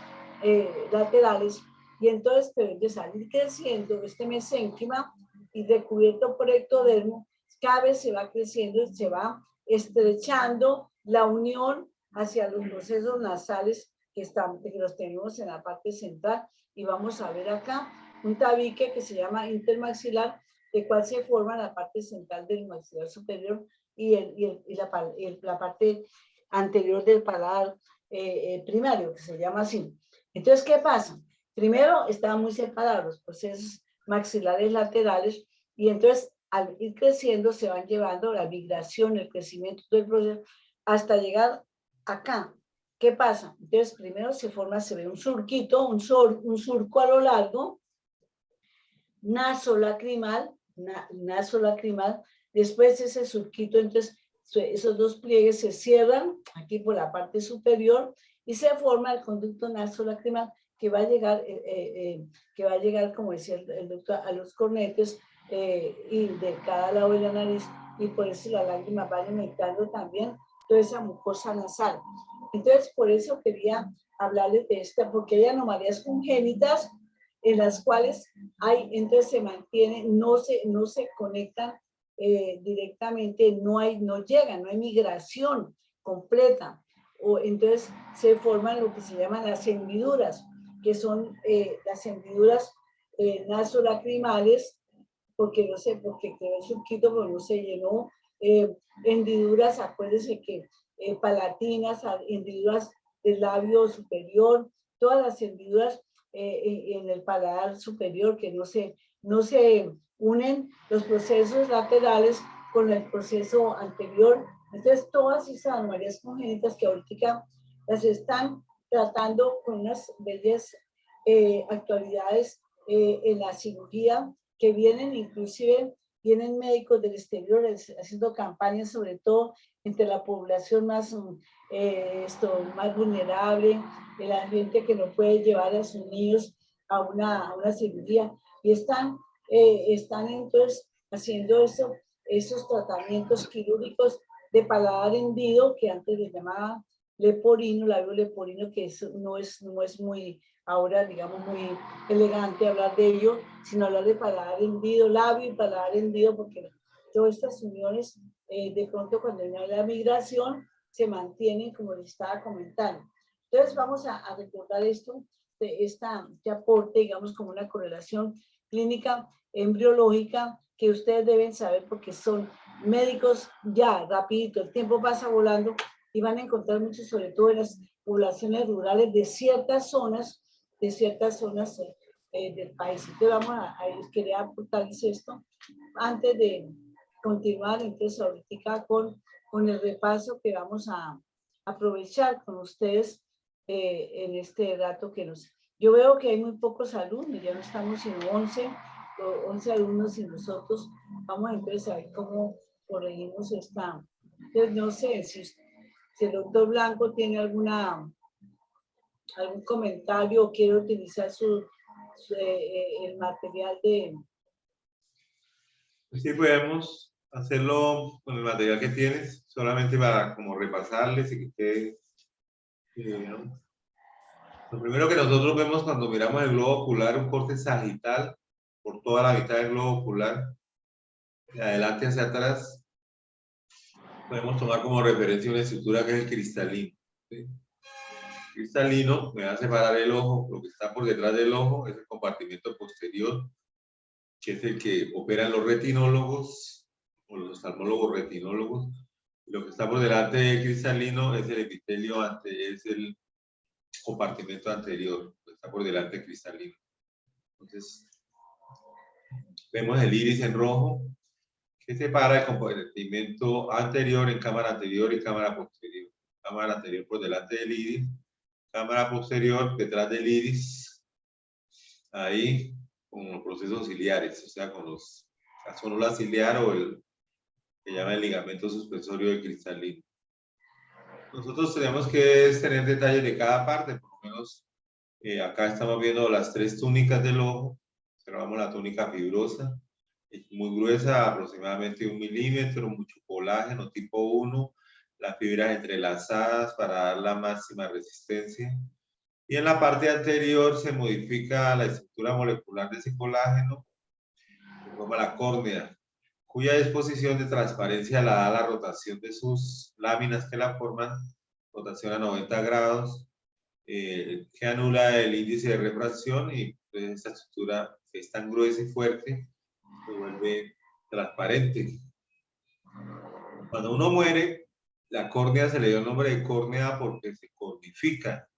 laterales, y entonces pero de salir creciendo este mesénquima y recubierto por ectodermo, cada vez se va creciendo y se va estrechando la unión hacia los procesos nasales que los tenemos en la parte central, y vamos a ver acá un tabique que se llama intermaxilar, de cual se forma la parte central del maxilar superior y la parte anterior del paladar primario, que se llama así. Entonces, ¿qué pasa? Primero, estaban muy separados los procesos maxilares laterales, y entonces al ir creciendo se van llevando la migración, el crecimiento del proceso hasta llegar acá. ¿Qué pasa? Entonces primero se ve un surquito, un surco a lo largo, nasolacrimal, después ese surquito, entonces esos dos pliegues se cierran aquí por la parte superior y se forma el conducto nasolacrimal que va a llegar, como decía el doctor, a los cornetes, y de cada lado de la nariz, y por eso las lágrimas van aumentando también toda esa mucosa nasal. Entonces, por eso quería hablarles de esta, porque hay anomalías congénitas en las cuales hay, entonces se mantienen, no se conectan directamente, no llegan, no hay migración completa. O entonces se forman lo que se llaman las hendiduras, que son las hendiduras nasolacrimales, porque no sé, porque quedó el surquito, pero no se llenó. Hendiduras, acuérdense que palatinas, hendiduras del labio superior, todas las hendiduras en el paladar superior que no se unen los procesos laterales con el proceso anterior. Entonces, todas esas anomalías congénitas que ahorita las están tratando con unas bellas actualidades en la cirugía, que vienen inclusive, vienen médicos del exterior haciendo campañas, sobre todo entre la población más, más vulnerable, la gente que no puede llevar a sus niños a una cirugía, y están entonces haciendo esos tratamientos quirúrgicos de paladar hendido, que antes le llamaba leporino, labio leporino, que no es muy, ahora digamos, muy elegante hablar de ello, sino hablar de paladar hendido, labio y paladar hendido, porque todas estas uniones, de pronto cuando hay la migración, se mantienen, como les estaba comentando. Entonces vamos a recordar esto, este aporte, digamos, como una correlación clínica embriológica que ustedes deben saber, porque son médicos ya, rapidito, el tiempo pasa volando, y van a encontrar mucho, sobre todo en las poblaciones rurales de ciertas zonas del país. Entonces vamos quería aportarles esto antes de continuar, entonces ahorita con el repaso que vamos a aprovechar con ustedes en este rato que nos... Yo veo que hay muy pocos alumnos, ya no estamos sino 11 alumnos, y nosotros vamos entonces a ver cómo corregimos esta. Entonces no sé si el doctor Blanco tiene algún comentario o quiere utilizar el material de... Sí, podemos hacerlo con el material que tienes, solamente para como repasarles y que quede. Lo primero que nosotros vemos cuando miramos el globo ocular, un corte sagital por toda la mitad del globo ocular, de adelante hacia atrás. Podemos tomar como referencia una estructura que es el cristalino. ¿Sí? Cristalino me va a separar el ojo, lo que está por detrás del ojo es el compartimento posterior, que es el que operan los retinólogos o los oftalmólogos retinólogos. Lo que está por delante del cristalino es el epitelio es el compartimento anterior, que está por delante del cristalino. Entonces, vemos el iris en rojo, que separa el compartimento anterior en cámara anterior y cámara posterior. Cámara anterior por delante del iris, cámara posterior detrás del iris, ahí con los procesos ciliares, o sea, la célula ciliar o el que llama el ligamento suspensorio del cristalino. Nosotros tenemos que tener detalles de cada parte, por lo menos acá estamos viendo las 3 túnicas del ojo. Observamos la túnica fibrosa, es muy gruesa, aproximadamente 1 milímetro, mucho colágeno tipo 1, las fibras entrelazadas para dar la máxima resistencia. Y en la parte anterior se modifica la estructura molecular de ese colágeno, que forma la córnea, cuya disposición de transparencia la da la rotación de sus láminas que la forman, rotación a 90 grados, que anula el índice de refracción, y pues, esta estructura que es tan gruesa y fuerte se vuelve transparente. Cuando uno muere, la córnea se le dio el nombre de córnea porque se cornifica.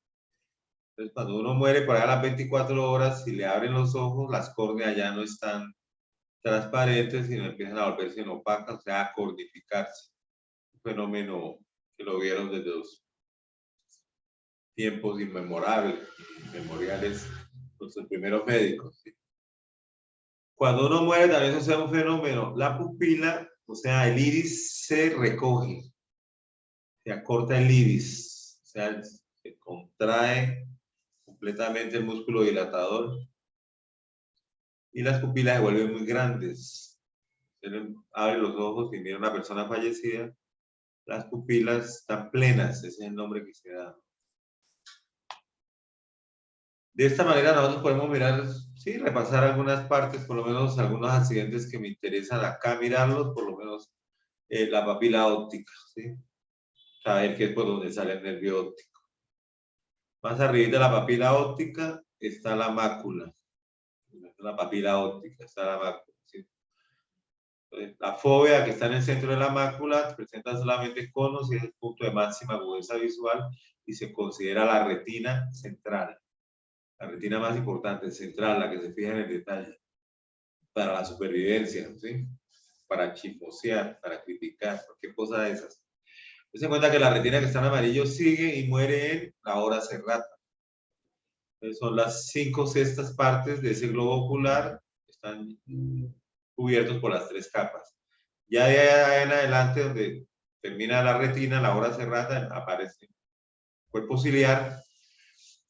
Entonces, cuando uno muere, para las 24 horas, si le abren los ojos, las córneas ya no están transparentes, sino empiezan a volverse opacas, o sea, a cornificarse. Un fenómeno que lo vieron desde los tiempos inmemoriales, nuestros primeros médicos. ¿Sí? Cuando uno muere, también sucede un fenómeno. La pupila, o sea, el iris se recoge, se acorta el iris, o sea, se contrae completamente el músculo dilatador y las pupilas se vuelven muy grandes. Usted abre los ojos y mira a una persona fallecida, las pupilas están plenas, ese es el nombre que se da. De esta manera nosotros podemos mirar, sí, repasar algunas partes, por lo menos algunos accidentes que me interesan acá, mirarlos, por lo menos la papila óptica, ¿sí? Saber qué es por donde sale el nervio óptico. Más arriba de la papila óptica está la mácula. La papila óptica está la mácula, ¿sí? Entonces, la fóvea que está en el centro de la mácula presenta solamente conos y es el punto de máxima agudeza visual y se considera la retina central. La retina más importante, central, la que se fija en el detalle, para la supervivencia, ¿sí? Para chismosear, para criticar, cualquier cosa de esas. Se cuenta que la retina que está en amarillo sigue y muere en la hora serrata. Entonces son las 5/6 partes de ese globo ocular, están cubiertos por las 3 capas. Ya de ahí en adelante, donde termina la retina, la hora serrata, aparece el cuerpo ciliar,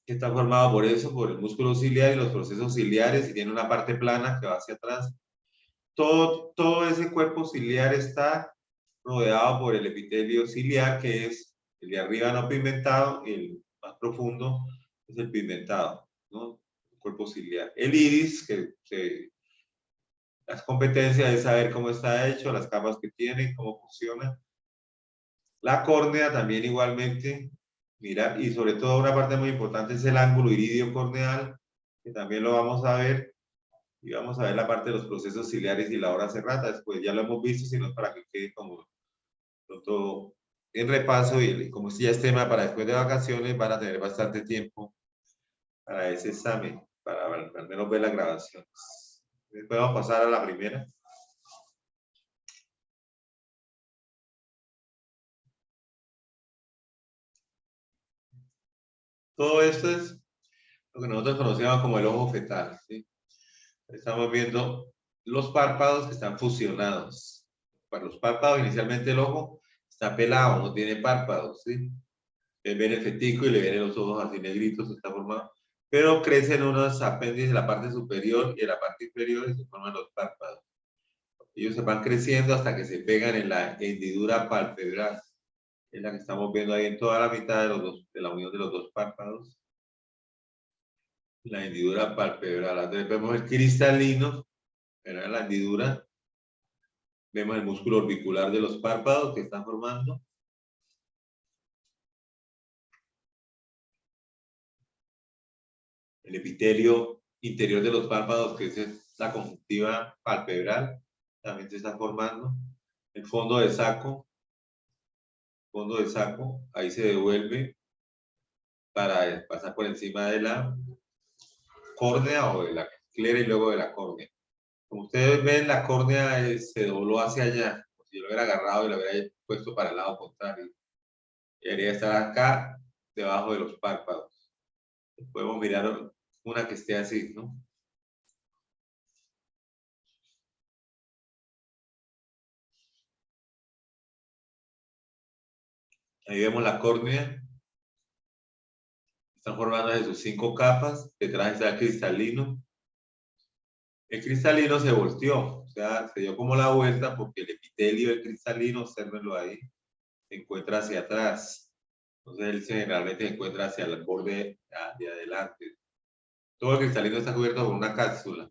que está formado por eso, por el músculo ciliar y los procesos ciliares, y tiene una parte plana que va hacia atrás. Todo ese cuerpo ciliar está rodeado por el epitelio ciliar, que es el de arriba no pigmentado, y el más profundo es el pigmentado, ¿no? El cuerpo ciliar. El iris, las competencias es saber cómo está hecho, las capas que tiene, cómo funciona. La córnea también igualmente, mira, y sobre todo una parte muy importante es el ángulo iridio corneal, que también lo vamos a ver, y vamos a ver la parte de los procesos ciliares y la hora serrata. Después ya lo hemos visto, sino para que quede como todo en repaso, y como si ya es tema para después de vacaciones, van a tener bastante tiempo para ese examen, para al menos ver las grabaciones. Después vamos a pasar a la primera. Todo esto es lo que nosotros conocíamos como el ojo fetal, ¿sí? Estamos viendo los párpados que están fusionados. Para los párpados, inicialmente el ojo está pelado, no tiene párpados, ¿sí? Él ve el fetico y le vienen los ojos así negritos, está formado. Pero crecen unos apéndices en la parte superior y en la parte inferior y se forman los párpados. Ellos se van creciendo hasta que se pegan en la hendidura palpebral. Es la que estamos viendo ahí en toda la mitad de la unión de los dos párpados. La hendidura palpebral. Entonces vemos el cristalino, ¿verdad? La hendidura. Vemos el músculo orbicular de los párpados que están formando. El epitelio interior de los párpados, que es la conjuntiva palpebral, también se está formando. El fondo de saco, ahí se devuelve para pasar por encima de la córnea o de la esclera y luego de la córnea. Como ustedes ven, la córnea se dobló hacia allá. Si yo lo hubiera agarrado y lo hubiera puesto para el lado contrario, debería estar acá, debajo de los párpados. Podemos mirar una que esté así, ¿no? Ahí vemos la córnea. Están formando de sus 5 capas. Detrás está el cristalino. El cristalino se volteó, o sea, se dio como la vuelta porque el epitelio del cristalino, obsérvenlo ahí, se encuentra hacia atrás. Entonces él generalmente se encuentra hacia el borde de adelante. Todo el cristalino está cubierto por una cápsula.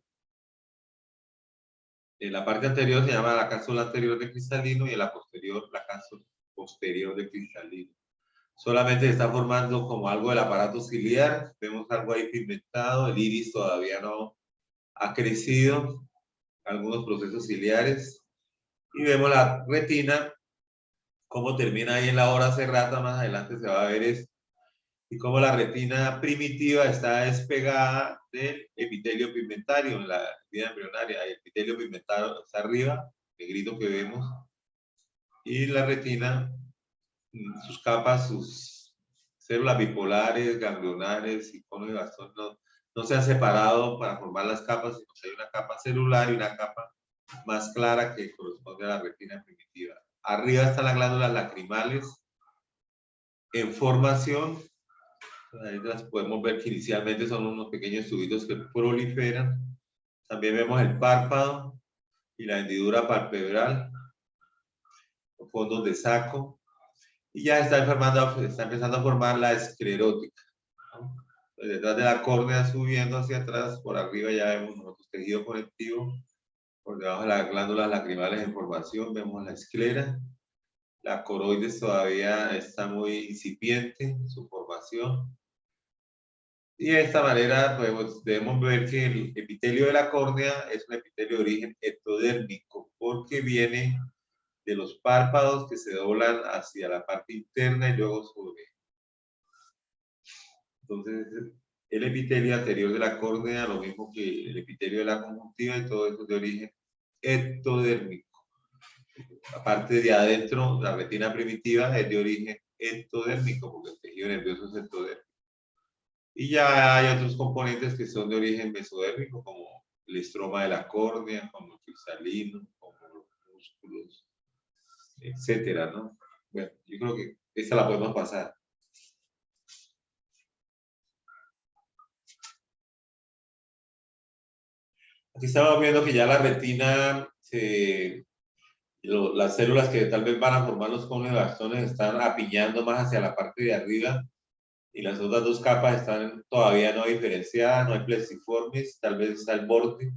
En la parte anterior se llama la cápsula anterior del cristalino y en la posterior la cápsula posterior del cristalino. Solamente se está formando como algo del aparato ciliar. Vemos algo ahí pigmentado. El iris todavía no ha crecido. Algunos procesos ciliares. Y vemos la retina, cómo termina ahí en la hora serrata. Más adelante se va a ver esto. Y cómo la retina primitiva está despegada del epitelio pigmentario en la vida embrionaria. El epitelio pigmentario está arriba, negrito que vemos. Y la retina, sus capas, sus células bipolares, ganglionares y conos de bastón no se han separado para formar las capas, sino que hay una capa celular y una capa más clara que corresponde a la retina primitiva. Arriba están las glándulas lacrimales en formación. Ahí las podemos ver que inicialmente son unos pequeños tubitos que proliferan. También vemos el párpado y la hendidura palpebral, los fondos de saco, y ya está empezando a formar la esclerótica, ¿no? Detrás de la córnea subiendo hacia atrás, por arriba ya vemos nuestro tejido conectivo, por debajo de las glándulas lacrimales en formación vemos la esclera, la coroides todavía está muy incipiente en su formación, y de esta manera pues, debemos ver que el epitelio de la córnea es un epitelio de origen ectodérmico, porque viene de los párpados que se doblan hacia la parte interna y luego sube. Entonces, el epitelio anterior de la córnea, lo mismo que el epitelio de la conjuntiva, y todo eso es de origen ectodérmico. La parte de adentro, la retina primitiva, es de origen ectodérmico, porque el tejido nervioso es ectodérmico. Y ya hay otros componentes que son de origen mesodérmico, como el estroma de la córnea, como el cristalino, como los músculos, etcétera, ¿no? Bueno, yo creo que esta la podemos pasar. Aquí estamos viendo que ya la retina, las células que tal vez van a formar los conos de bastones están apiñando más hacia la parte de arriba, y las otras dos capas están todavía no diferenciadas, no hay plexiformes, tal vez está el borde,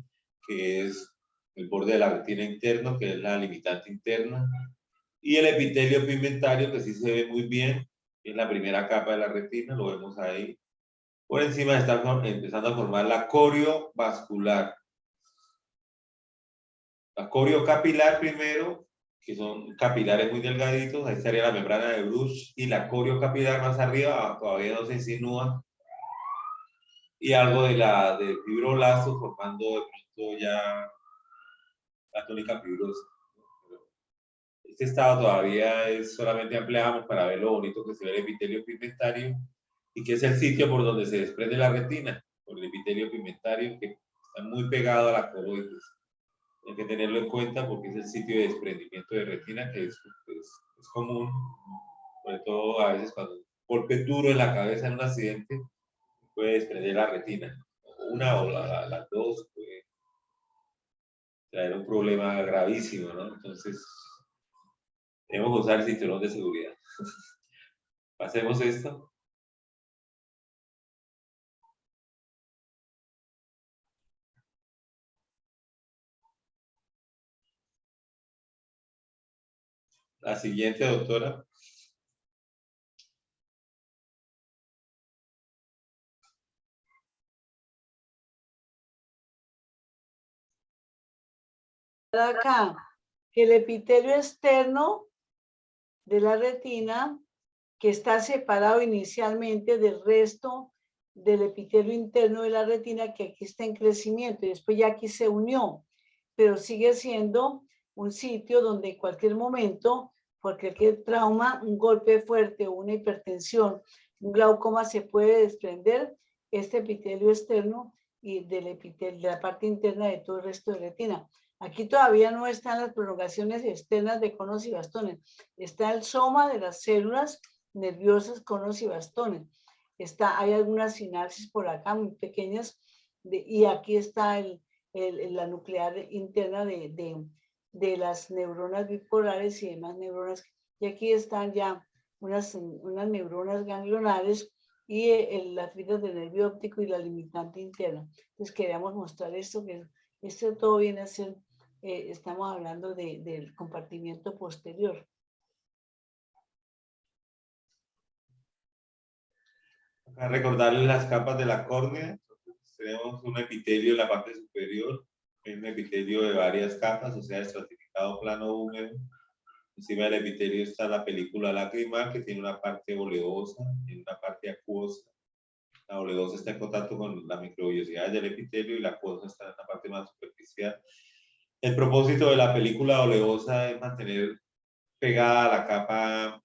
que es el borde de la retina interno, que es la limitante interna, y el epitelio pigmentario, que sí se ve muy bien, es la primera capa de la retina, lo vemos ahí. Por encima está empezando a formar la corio vascular. La corio capilar primero, que son capilares muy delgaditos, ahí estaría la membrana de Bruch, y la corio capilar más arriba todavía no se insinúa, y algo de fibroblasto formando de pronto ya la tónica fibrosa. Este estado todavía es solamente ampliamos para ver lo bonito que se ve el epitelio pigmentario, y que es el sitio por donde se desprende la retina, por el epitelio pigmentario, que está muy pegado a la coroides. Hay que tenerlo en cuenta porque es el sitio de desprendimiento de retina, que es común, sobre todo a veces cuando un golpe duro en la cabeza en un accidente puede desprender la retina. Una o las dos puede traer un problema gravísimo, ¿no? Entonces, debemos usar el cinturón de seguridad. Pasemos esto. La siguiente, doctora. Acá, que el epitelio externo de la retina, que está separado inicialmente del resto del epitelio interno de la retina, que aquí está en crecimiento y después ya aquí se unió, pero sigue siendo un sitio donde en cualquier momento, por cualquier trauma, un golpe fuerte o una hipertensión, un glaucoma, se puede desprender este epitelio externo y del epitelio, de la parte interna de todo el resto de retina. Aquí todavía no están las prolongaciones externas de conos y bastones. Está el soma de las células nerviosas, conos y bastones. Hay algunas sinapsis por acá muy pequeñas, y aquí está la nuclear interna de las neuronas bipolares y demás neuronas. Y aquí están ya unas neuronas ganglionares y las fibras del nervio óptico y la limitante interna. Entonces queríamos mostrar esto, que esto todo viene a ser, estamos hablando del compartimiento posterior. Acá recordarles las capas de la córnea. Entonces, tenemos un epitelio en la parte superior, un epitelio de varias capas, o sea, estratificado plano húmedo. Encima del epitelio está la película lacrimal, que tiene una parte oleosa y una parte acuosa. La oleosa está en contacto con la microvellosidad del epitelio y la acuosa está en la parte más superficial. El propósito de la película oleosa es mantener pegada la capa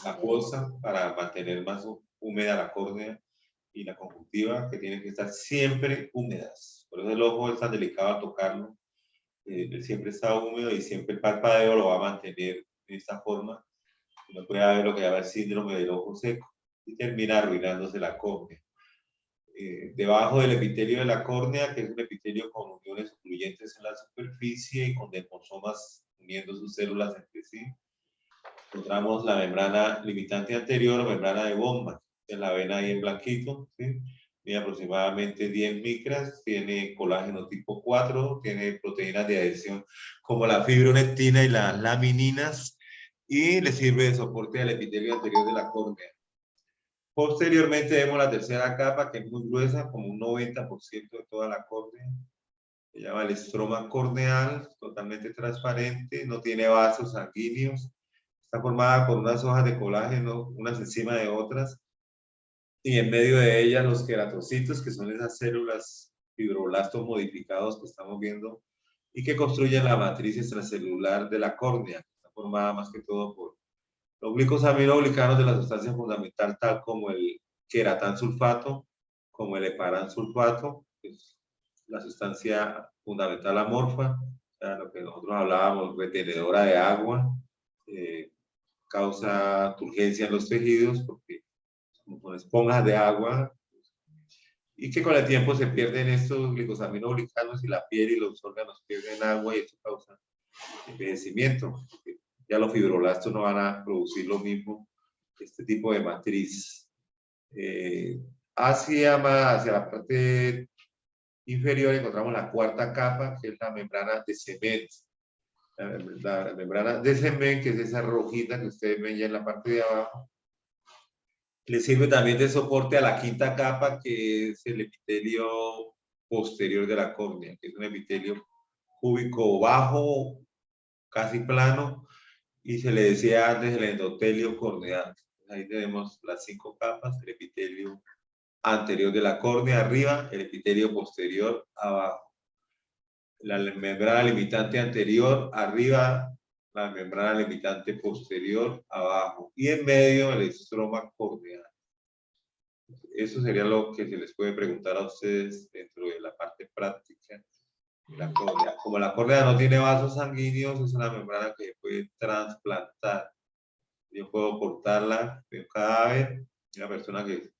acuosa para mantener más húmeda la córnea y la conjuntiva, que tienen que estar siempre húmedas. Por eso el ojo es tan delicado al tocarlo. Siempre está húmedo y siempre el parpadeo lo va a mantener de esta forma. No puede haber lo que llama el síndrome del ojo seco y termina arruinándose la córnea. debajo del epitelio de la córnea, que es un epitelio con uniones ocluyentes en la superficie y con desmosomas uniendo sus células entre sí. Encontramos la membrana limitante anterior o membrana de Bowman, que la ven ahí en blanquito, ¿sí? Tiene aproximadamente 10 micras, tiene colágeno tipo 4, tiene proteínas de adhesión como la fibronectina y las lamininas, y le sirve de soporte al epitelio anterior de la córnea. Posteriormente vemos la tercera capa, que es muy gruesa, como un 90% de toda la córnea. Se llama el estroma corneal, totalmente transparente, no tiene vasos sanguíneos. Está formada por unas hojas de colágeno, unas encima de otras, y en medio de ellas los queratocitos, que son esas células fibroblastos modificados que estamos viendo, y que construyen la matriz extracelular de la córnea, que está formada más que todo por los glicosaminoglicanos de la sustancia fundamental, tal como el queratán sulfato, como el heparán sulfato, que es la sustancia fundamental amorfa, o sea, lo que nosotros hablábamos, retenedora de agua, causa turgencia en los tejidos, porque son esponjas de agua, y que con el tiempo se pierden estos glicosaminoglicanos y la piel y los órganos pierden agua y esto causa envejecimiento. Ya los fibroblastos no van a producir lo mismo, este tipo de matriz. Hacia la parte inferior encontramos la cuarta capa, que es la membrana de Semen. La membrana de Semen, que es esa rojita que ustedes ven ya en la parte de abajo, le sirve también de soporte a la quinta capa, que es el epitelio posterior de la córnea, que es un epitelio cúbico bajo, casi plano, y se le decía antes el endotelio corneal. Ahí tenemos las 5 capas, el epitelio anterior de la córnea arriba, el epitelio posterior abajo. La membrana limitante anterior arriba, la membrana limitante posterior abajo, y en medio el estroma corneal. Eso sería lo que se les puede preguntar a ustedes dentro de la parte práctica. La córnea. Como la córnea no tiene vasos sanguíneos, es una membrana que se puede trasplantar. Yo puedo cortarla de un cadáver, una persona que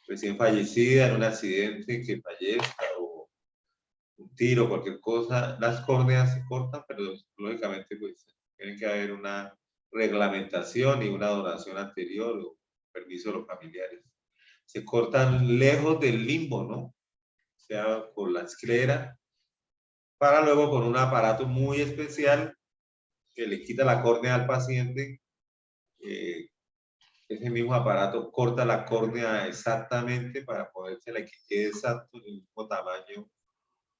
recién fallecida en un accidente, que fallezca o un tiro, cualquier cosa, las córneas se cortan, pero lógicamente pues tiene que haber una reglamentación y una donación anterior o permiso de los familiares. Se cortan lejos del limbo, ¿no? O sea, por la esclera, para luego con un aparato muy especial que le quita la córnea al paciente. Ese mismo aparato corta la córnea exactamente para poderse la que quede exacto del mismo tamaño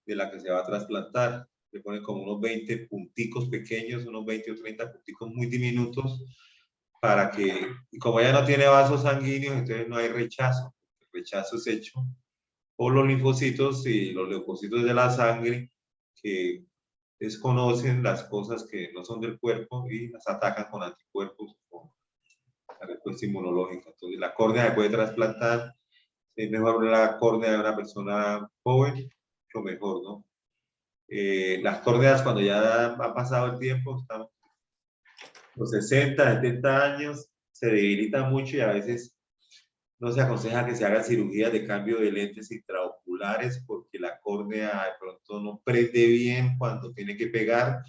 de la que se va a trasplantar. Le ponen como unos 20 punticos pequeños, unos 20 o 30 punticos muy diminutos, para que, y como ya no tiene vasos sanguíneos, entonces no hay rechazo. El rechazo es hecho por los linfocitos y los leucocitos de la sangre, que desconocen las cosas que no son del cuerpo y las atacan con anticuerpos, con la respuesta inmunológica. Entonces, la córnea se puede trasplantar. Es mejor la córnea de una persona joven, mucho mejor, ¿no? Las córneas, cuando ya ha pasado el tiempo, estamos los 60, 70 años, se debilitan mucho y a veces no se aconseja que se haga cirugía de cambio de lentes intraoculares porque la córnea de pronto no prende bien cuando tiene que pegar,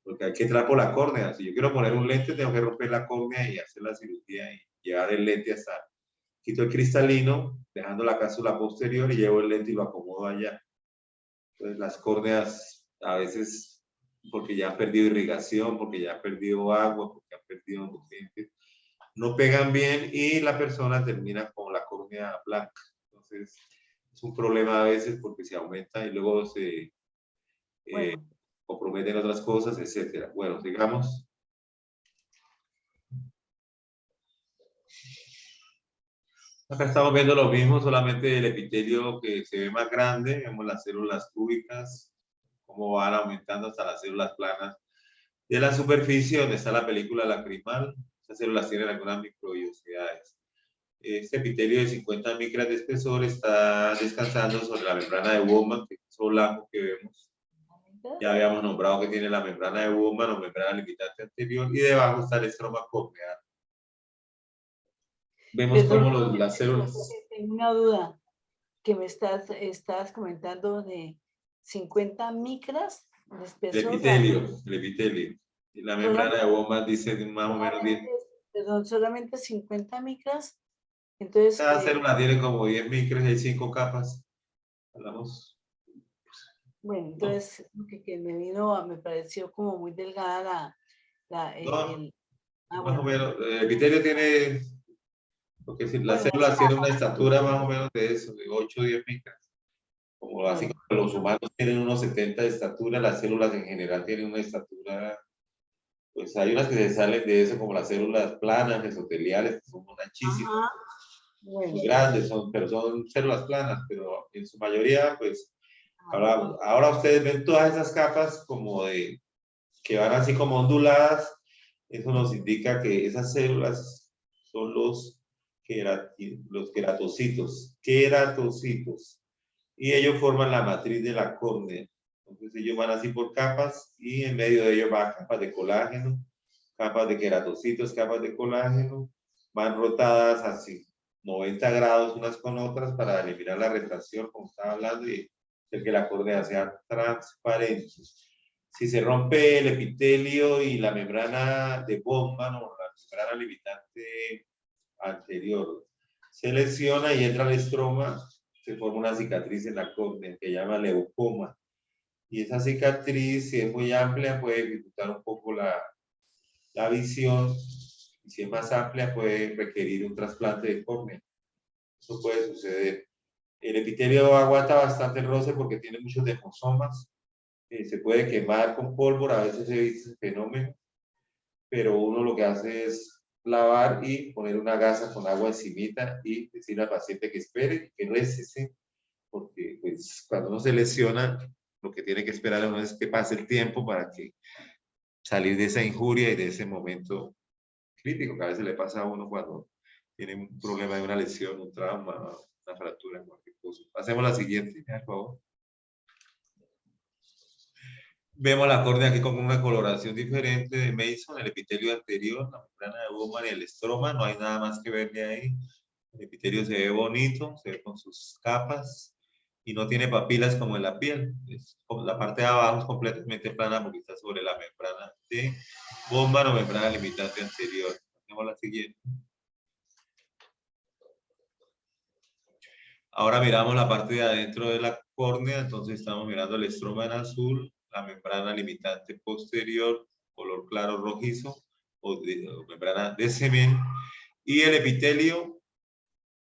porque hay que entrar por la córnea. Si yo quiero poner un lente, tengo que romper la córnea y hacer la cirugía y llevar el lente hasta, quito el cristalino, dejando la cápsula posterior y llevo el lente y lo acomodo allá. Entonces las córneas a veces, porque ya han perdido irrigación, porque ya han perdido agua, porque han perdido nutrientes, no pegan bien y la persona termina con la córnea blanca. Entonces es un problema a veces porque se aumenta y luego se comprometen otras cosas, etcétera. Bueno, sigamos. Acá estamos viendo lo mismo, solamente el epitelio que se ve más grande, vemos las células cúbicas, cómo van aumentando hasta las células planas de la superficie donde está la película lacrimal. Estas células tienen algunas microvellosidades. Este epitelio de 50 micras de espesor está descansando sobre la membrana de Bowman, que es el blanco que vemos. Ya habíamos nombrado que tiene la membrana de Bowman o membrana limitante anterior, y debajo está el estroma corneal. Vemos cómo las células... Tengo una duda. que me estás comentando de 50 micras de El espesor. epitelio. Y la membrana de Bowman dice más o menos 10. Perdón, solamente 50 micras. Entonces, Cada célula tiene como 10 micras y hay 5 capas. Hablamos. bueno, entonces lo que me pareció como muy delgada más bueno. o menos. El epitelio tiene, porque si las Bueno, células tienen una estatura más o menos de eso, de 8 o 10 micras. Como así bueno, como los humanos tienen unos 70 de estatura, las células en general tienen una estatura, pues hay unas que se salen de eso, como las células planas, mesoteliales, que son anchísimas, ajá, bueno, muy grandes, pero son células planas, pero en su mayoría, pues, ajá, ahora ustedes ven todas esas capas como de, que van así como onduladas, eso nos indica que esas células son los queratocitos, y ellos forman la matriz de la córnea. Entonces ellos van así por capas y en medio de ellos van capas de colágeno, capas de queratocitos, capas de colágeno, van rotadas así, 90 grados unas con otras para eliminar la retracción, como estaba hablando, y hacer que la córnea sea transparente. Si se rompe el epitelio y la membrana de Bowman o la membrana limitante anterior se lesiona y entra el estroma, se forma una cicatriz en la córnea que se llama leucoma. Y esa cicatriz, si es muy amplia, puede dificultar un poco la visión. Y si es más amplia, puede requerir un trasplante de córnea. Eso puede suceder. El epitelio aguanta bastante el roce porque tiene muchos desmosomas. Se puede quemar con pólvora, a veces se ve ese fenómeno, pero uno lo que hace es lavar y poner una gasa con agua encimita y decirle al paciente que espere, que récese, porque pues cuando uno se lesiona, lo que tiene que esperar uno es que pase el tiempo para que salir de esa injuria y de ese momento crítico que a veces le pasa a uno cuando tiene un problema de una lesión, un trauma, una fractura, cualquier cosa. Pasemos a la siguiente, por favor. Vemos la córnea aquí con una coloración diferente de Mason, el epitelio anterior, la membrana de Bowman y el estroma, no hay nada más que ver de ahí. El epitelio se ve bonito, se ve con sus capas y no tiene papilas como en la piel. La parte de abajo es completamente plana porque está sobre la membrana de Bowman o membrana limitante anterior. Hacemos la siguiente. Ahora miramos la parte de adentro de la córnea, entonces estamos mirando el estroma en azul, la membrana limitante posterior, color claro rojizo, o membrana de semen, y el epitelio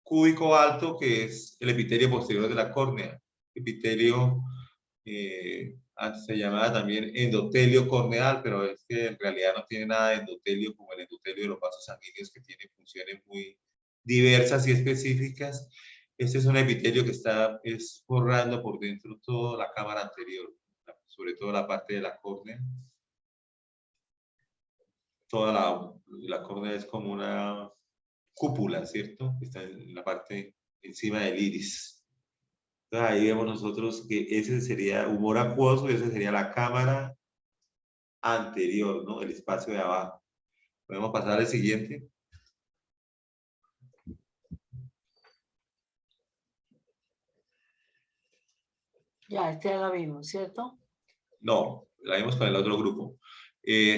cúbico alto, que es el epitelio posterior de la córnea. Epitelio se llamaba también endotelio corneal, pero es que en realidad no tiene nada de endotelio como el endotelio de los vasos sanguíneos, que tiene funciones muy diversas y específicas. Este es un epitelio que está forrando por dentro toda la cámara anterior, sobre todo la parte de la córnea. Toda la córnea es como una cúpula, ¿cierto? Que está en la parte encima del iris. Entonces ahí vemos nosotros que ese sería humor acuoso y esa sería la cámara anterior, ¿no? El espacio de abajo. Podemos pasar al siguiente. ya, ya la vimos, ¿cierto? No, la vimos con el otro grupo.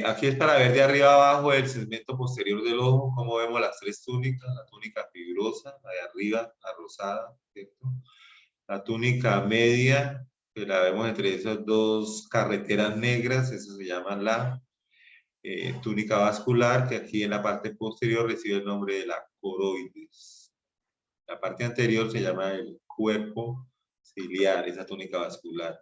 Aquí es para ver de arriba abajo el segmento posterior del ojo, como vemos las tres túnicas, la túnica fibrosa, la de arriba, la rosada, ¿cierto? La túnica media, que la vemos entre esas dos carreteras negras, eso se llama la túnica vascular, que aquí en la parte posterior recibe el nombre de la coroides. La parte anterior se llama el cuerpo ciliar, esa túnica vascular.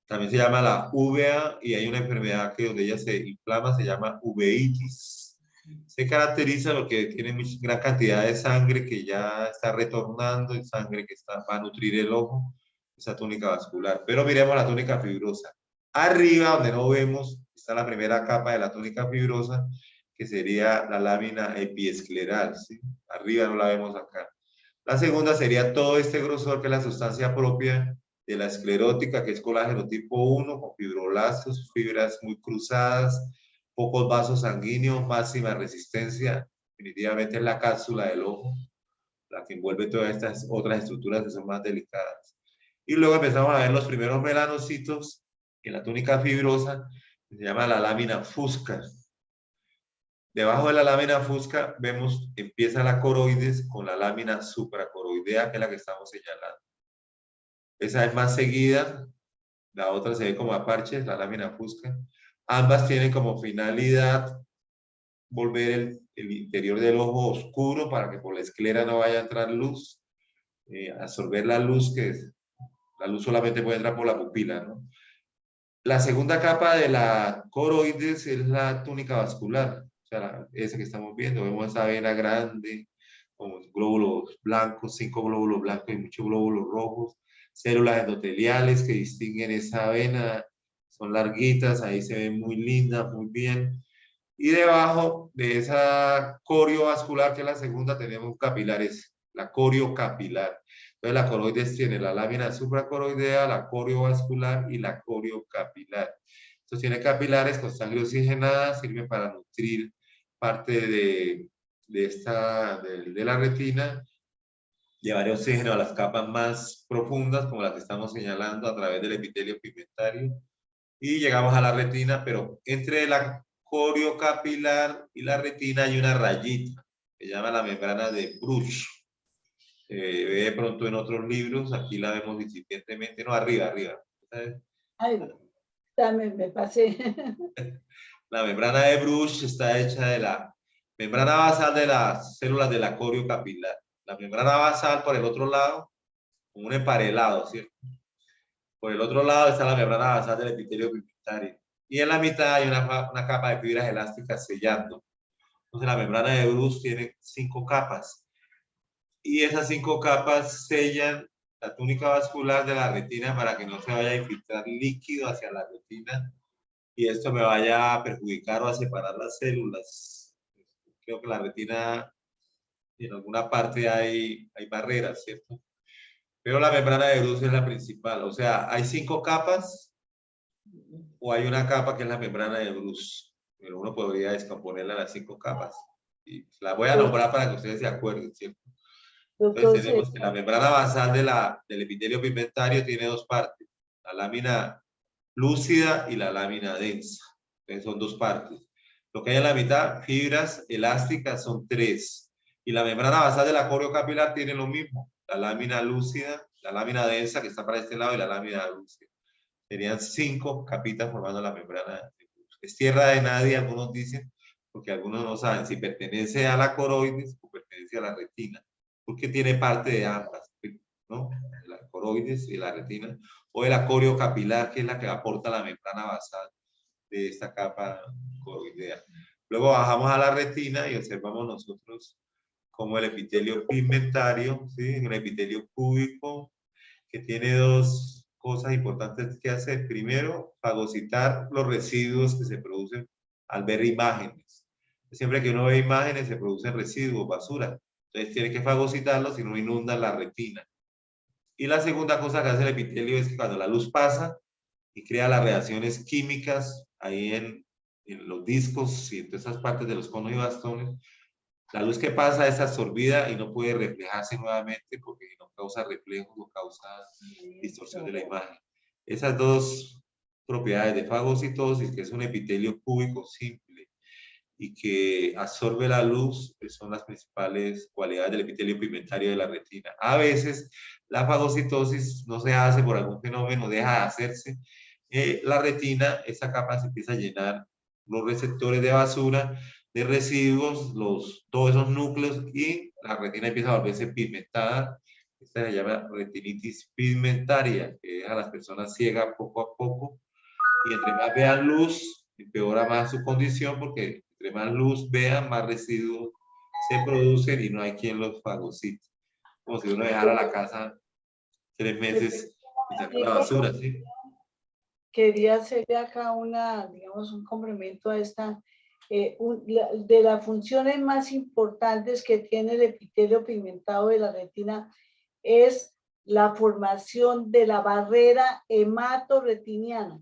También se llama la uvea y hay una enfermedad que donde ella se inflama, se llama uveitis. Se caracteriza porque tiene gran cantidad de sangre que ya está retornando, sangre que va a nutrir el ojo, esa túnica vascular. Pero miremos la túnica fibrosa. Arriba, donde no vemos, está la primera capa de la túnica fibrosa, que sería la lámina epiescleral, ¿sí? Arriba no la vemos acá. La segunda sería todo este grosor, que es la sustancia propia de la esclerótica, que es colágeno tipo 1, con fibroblastos, fibras muy cruzadas, pocos vasos sanguíneos, máxima resistencia. Definitivamente es la cápsula del ojo, la que envuelve todas estas otras estructuras que son más delicadas. Y luego empezamos a ver los primeros melanocitos en la túnica fibrosa, que se llama la lámina fusca. Debajo de la lámina fusca vemos, empieza la coroides con la lámina supracoroidea, que es la que estamos señalando. Esa es más seguida, la otra se ve como a parches, la lámina fusca. Ambas tienen como finalidad volver el interior del ojo oscuro para que por la esclera no vaya a entrar luz, absorber la luz, la luz solamente puede entrar por la pupila, ¿no? La segunda capa de la coroides es la túnica vascular, o sea, esa que estamos viendo. Vemos esa vena grande, con glóbulos blancos, 5 glóbulos blancos y muchos glóbulos rojos, células endoteliales que distinguen esa vena, son larguitas, ahí se ven muy lindas, muy bien. Y debajo de esa corio vascular, que es la segunda, tenemos capilares, la corio capilar. Entonces la coroides tiene la lámina supracoroidea, la corio vascular y la corio capilar. Entonces tiene capilares con sangre oxigenada, sirve para nutrir parte de la retina, llevar oxígeno a las capas más profundas, como las que estamos señalando a través del epitelio pigmentario. Y llegamos a la retina, pero entre la corio capilar y la retina hay una rayita, que se llama la membrana de Bruch. Ve de pronto en otros libros, aquí la vemos incipientemente, no, arriba. ¿Sabes? Ay, me pasé. La membrana de Bruch está hecha de la membrana basal de las células de la corio capilar. La membrana basal por el otro lado, como un emparelado, ¿cierto? Por el otro lado está la membrana basal del epitelio pigmentario. Y en la mitad hay una capa de fibras elásticas sellando. Entonces la membrana de Bruch tiene 5 capas. Y esas 5 capas sellan la túnica vascular de la retina para que no se vaya a infiltrar líquido hacia la retina y esto me vaya a perjudicar o a separar las células. Creo que la retina, en alguna parte hay barreras, ¿cierto? Pero la membrana de Bruch es la principal. O sea, hay 5 capas o hay una capa que es la membrana de Bruch. Pero uno podría descomponerla en las 5 capas. Y la voy a nombrar para que ustedes se acuerden, ¿cierto? Entonces Doctor, tenemos que la membrana basal del epitelio pigmentario tiene 2 partes. La lámina lúcida y la lámina densa. Entonces son 2 partes. Lo que hay en la mitad, fibras elásticas, son 3. Y la membrana basal de la corio capilar tiene lo mismo. La lámina lúcida, la lámina densa que está para este lado y la lámina lúcida. Serían 5 capitas formando la membrana. Es tierra de nadie, algunos dicen, porque algunos no saben si pertenece a la coroides o pertenece a la retina, porque tiene parte de ambas, ¿no? La coroides y la retina, o de la corio capilar, que es la que aporta la membrana basal de esta capa coroidea. Luego bajamos a la retina y observamos nosotros como el epitelio pigmentario, ¿sí? Un epitelio cúbico que tiene 2 cosas importantes que hacer. Primero, fagocitar los residuos que se producen al ver imágenes. Siempre que uno ve imágenes se producen residuos, basura. Entonces tiene que fagocitarlos si no inundan la retina. Y la segunda cosa que hace el epitelio es que cuando la luz pasa y crea las reacciones químicas ahí en los discos y en todas esas partes de los conos y bastones, la luz que pasa es absorbida y no puede reflejarse nuevamente porque no causa reflejos o causa distorsión de la imagen. Esas 2 propiedades de fagocitosis, que es un epitelio cúbico simple y que absorbe la luz, son las principales cualidades del epitelio pigmentario de la retina. A veces la fagocitosis no se hace por algún fenómeno, deja de hacerse. La retina, esa capa se empieza a llenar los receptores de basura, de residuos, todos esos núcleos, y la retina empieza a volverse pigmentada. Esta se llama retinitis pigmentaria, que deja a las personas ciegas poco a poco, y entre más vean luz, empeora más su condición, porque entre más luz vean, más residuos se producen y no hay quien los fagocite. Como si uno dejara la casa 3 meses y sacar la basura, ¿sí? quería hacerle acá digamos, un complemento a esta, de las funciones más importantes que tiene el epitelio pigmentado de la retina es la formación de la barrera hematorretiniana.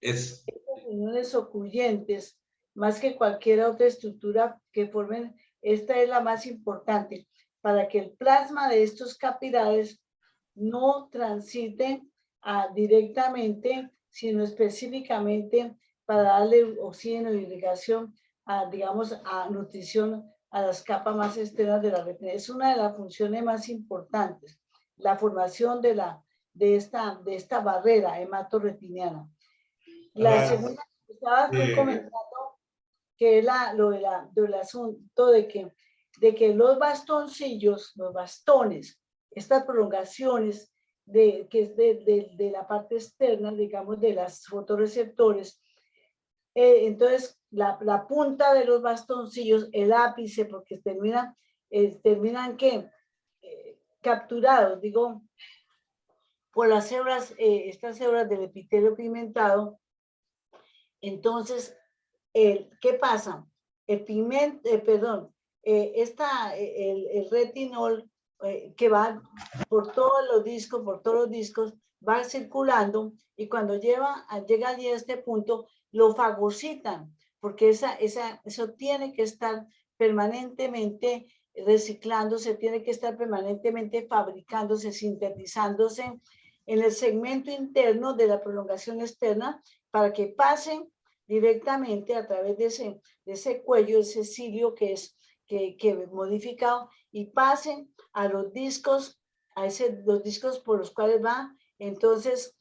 Es Estas uniones ocluyentes, más que cualquier otra estructura que formen, esta es la más importante. para que el plasma de estos capilares no transite directamente, sino específicamente para darle oxígeno y irrigación, digamos, a nutrición a las capas más externas de la retina. Es una de las funciones más importantes, la formación de esta barrera hematorretiniana. La segunda que estaba comentando, que es del asunto de que los bastoncillos, los bastones, estas prolongaciones que es de la parte externa, digamos, de las fotorreceptores, entonces la punta de los bastoncillos, el ápice, porque terminan ¿qué? Capturados, digo, por las células, estas células del epitelio pigmentado. Entonces, ¿qué pasa? El pigmento, el retinol que va por todos los discos, va circulando y cuando llega allí a este punto, lo fagocitan, porque eso tiene que estar permanentemente reciclándose, tiene que estar permanentemente fabricándose, sintetizándose en el segmento interno de la prolongación externa para que pasen directamente a través de ese cuello, ese cilio que es modificado y pasen a los discos, los discos por los cuales va, entonces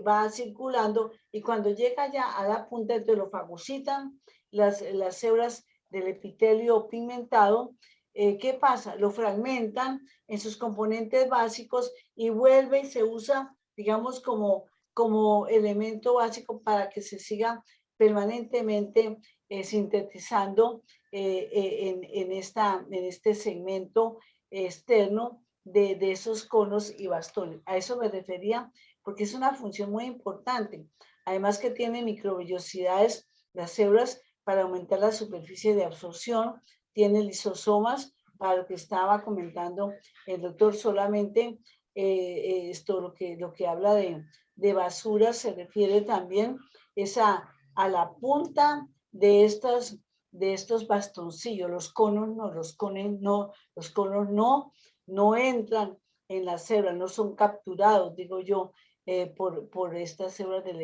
va circulando y cuando llega ya a la punta, entonces lo fagocitan las células del epitelio pigmentado. ¿Qué pasa? Lo fragmentan en sus componentes básicos y vuelve y se usa, digamos, como elemento básico para que se siga permanentemente sintetizando en este segmento externo de esos conos y bastones. A eso me refería, porque es una función muy importante. Además que tiene microvellosidades, las células, para aumentar la superficie de absorción, tiene lisosomas, para lo que estaba comentando el doctor, solamente lo que habla de basura se refiere también a la punta de estos bastoncillos. Los conos no entran en la célula, no son capturados, digo yo, por estas células del